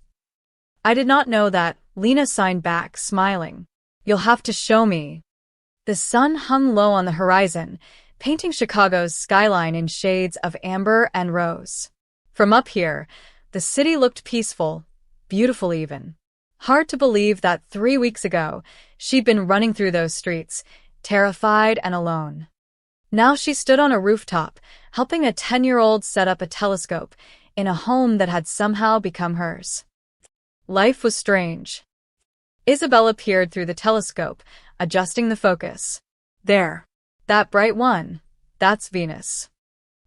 I did not know that, Lena signed back, smiling. You'll have to show me. The sun hung low on the horizon, painting Chicago's skyline in shades of amber and rose. From up here, the city looked peaceful, beautiful even. Hard to believe that 3 weeks ago, she'd been running through those streets, terrified and alone. Now she stood on a rooftop, helping a 10-year-old set up a telescope in a home that had somehow become hers. Life was strange. Isabella peered through the telescope, adjusting the focus. There. That bright one. That's Venus.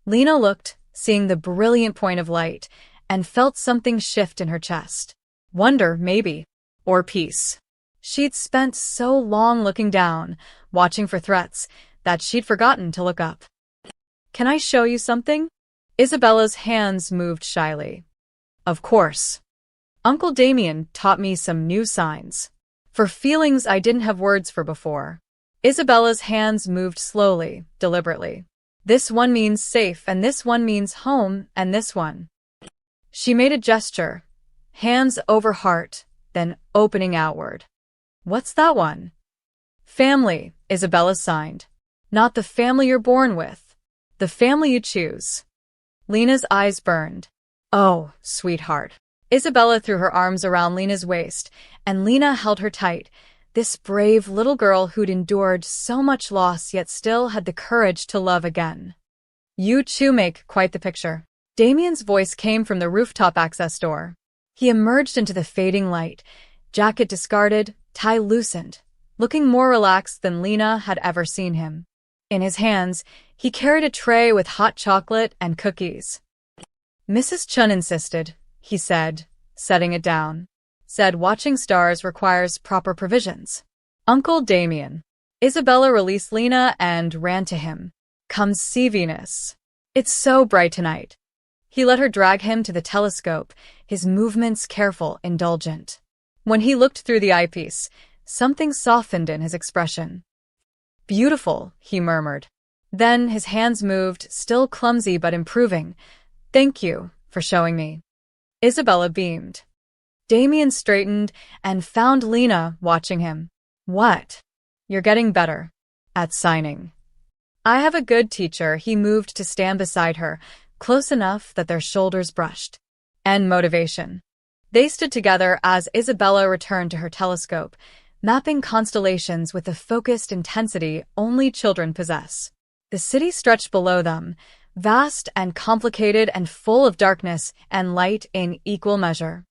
Lena looked, seeing the brilliant point of light, and felt something shift in her chest. Wonder, maybe. Or peace. She'd spent so long looking down, watching for threats, that she'd forgotten to look up. Can I show you something? Isabella's hands moved shyly. Of course. Uncle Damien taught me some new signs. For feelings I didn't have words for before. Isabella's hands moved slowly, deliberately. This one means safe, and this one means home, and this one. She made a gesture, hands over heart, then opening outward. What's that one? Family, Isabella signed. Not the family you're born with. The family you choose. Lena's eyes burned. Oh, sweetheart. Isabella threw her arms around Lena's waist, and Lena held her tight, this brave little girl who'd endured so much loss yet still had the courage to love again. You two make quite the picture. Damien's voice came from the rooftop access door. He emerged into the fading light, Jacket discarded, tie loosened, looking more relaxed than Lena had ever seen him. In his hands, he carried a tray with hot chocolate and cookies. Mrs. Chun insisted, he said, setting it down. Said watching stars requires proper provisions. Uncle Damien. Isabella released Lena and ran to him. Come see Venus. It's so bright tonight. He let her drag him to the telescope, his movements careful, indulgent. When he looked through the eyepiece, something softened in his expression. Beautiful, he murmured. Then his hands moved, still clumsy but improving. Thank you for showing me. Isabella beamed. Damien straightened and found Lena watching him. What? You're getting better at signing. I have a good teacher. He moved to stand beside her, close enough that their shoulders brushed. And motivation. They stood together as Isabella returned to her telescope, mapping constellations with the focused intensity only children possess. The city stretched below them, vast and complicated and full of darkness and light in equal measure.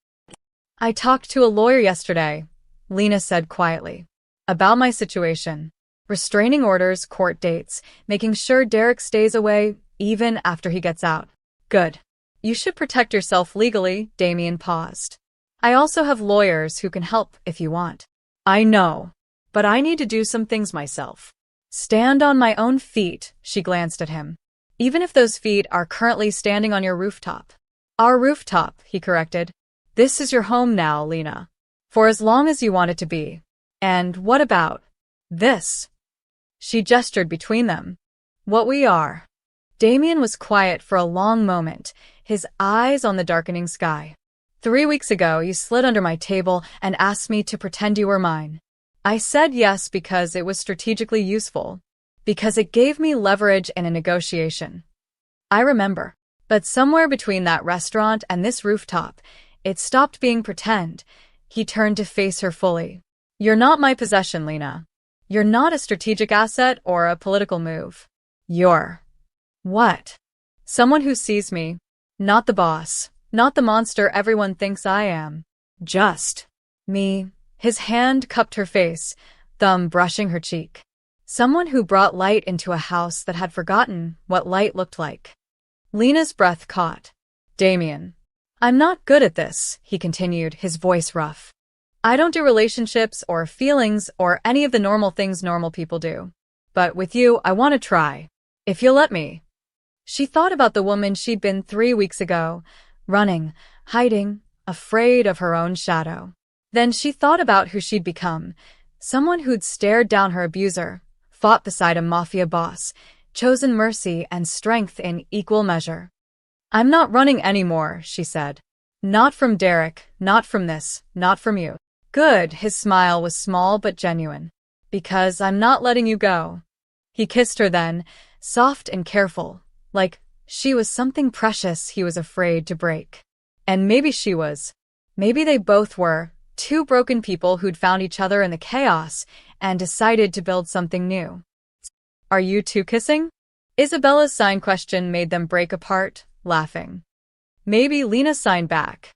I talked to a lawyer yesterday, Lena said quietly, about my situation. Restraining orders, court dates, making sure Derek stays away even after he gets out. Good. You should protect yourself legally, Damien paused. I also have lawyers who can help if you want. I know, but I need to do some things myself. Stand on my own feet, she glanced at him. Even if those feet are currently standing on your rooftop. Our rooftop, he corrected. This is your home now, Lena. For as long as you want it to be. And what about this? She gestured between them. What we are. Damien was quiet for a long moment, his eyes on the darkening sky. 3 weeks ago, you slid under my table and asked me to pretend you were mine. I said yes because it was strategically useful, because it gave me leverage in a negotiation. I remember. But somewhere between that restaurant and this rooftop, it stopped being pretend. He turned to face her fully. You're not my possession, Lena. You're not a strategic asset or a political move. You're... what? Someone who sees me. Not the boss. Not the monster everyone thinks I am. Just me. His hand cupped her face, thumb brushing her cheek. Someone who brought light into a house that had forgotten what light looked like. Lena's breath caught. Damien. I'm not good at this, he continued, his voice rough. I don't do relationships or feelings or any of the normal things normal people do. But with you, I want to try. If you'll let me. She thought about the woman she'd been 3 weeks ago, running, hiding, afraid of her own shadow. Then she thought about who she'd become, someone who'd stared down her abuser, fought beside a mafia boss, chosen mercy and strength in equal measure. I'm not running anymore, she said. Not from Derek, not from this, not from you. Good, his smile was small but genuine. Because I'm not letting you go. He kissed her then, soft and careful, like she was something precious he was afraid to break. And maybe she was. Maybe they both were, two broken people who'd found each other in the chaos and decided to build something new. Are you two kissing? Isabella's sign question made them break apart, laughing. Maybe Lena signed back.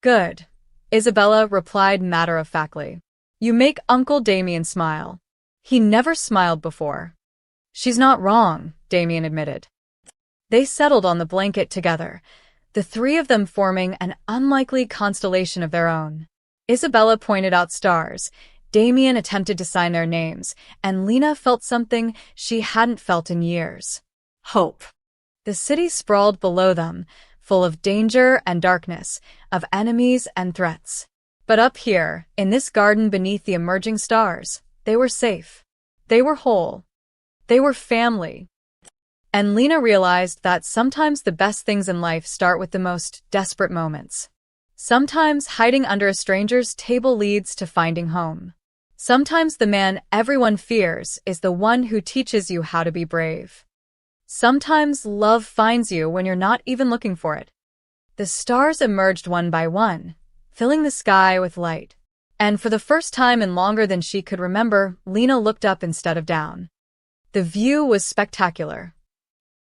Good. Isabella replied matter-of-factly. You make Uncle Damien smile. He never smiled before. She's not wrong, Damien admitted. They settled on the blanket together, the three of them forming an unlikely constellation of their own. Isabella pointed out stars, Damien attempted to sign their names, and Lena felt something she hadn't felt in years. Hope. The city sprawled below them, full of danger and darkness, of enemies and threats. But up here, in this garden beneath the emerging stars, they were safe. They were whole. They were family. And Lena realized that sometimes the best things in life start with the most desperate moments. Sometimes hiding under a stranger's table leads to finding home. Sometimes the man everyone fears is the one who teaches you how to be brave. Sometimes love finds you when you're not even looking for it. The stars emerged one by one, filling the sky with light. And for the first time in longer than she could remember, Lena looked up instead of down. The view was spectacular.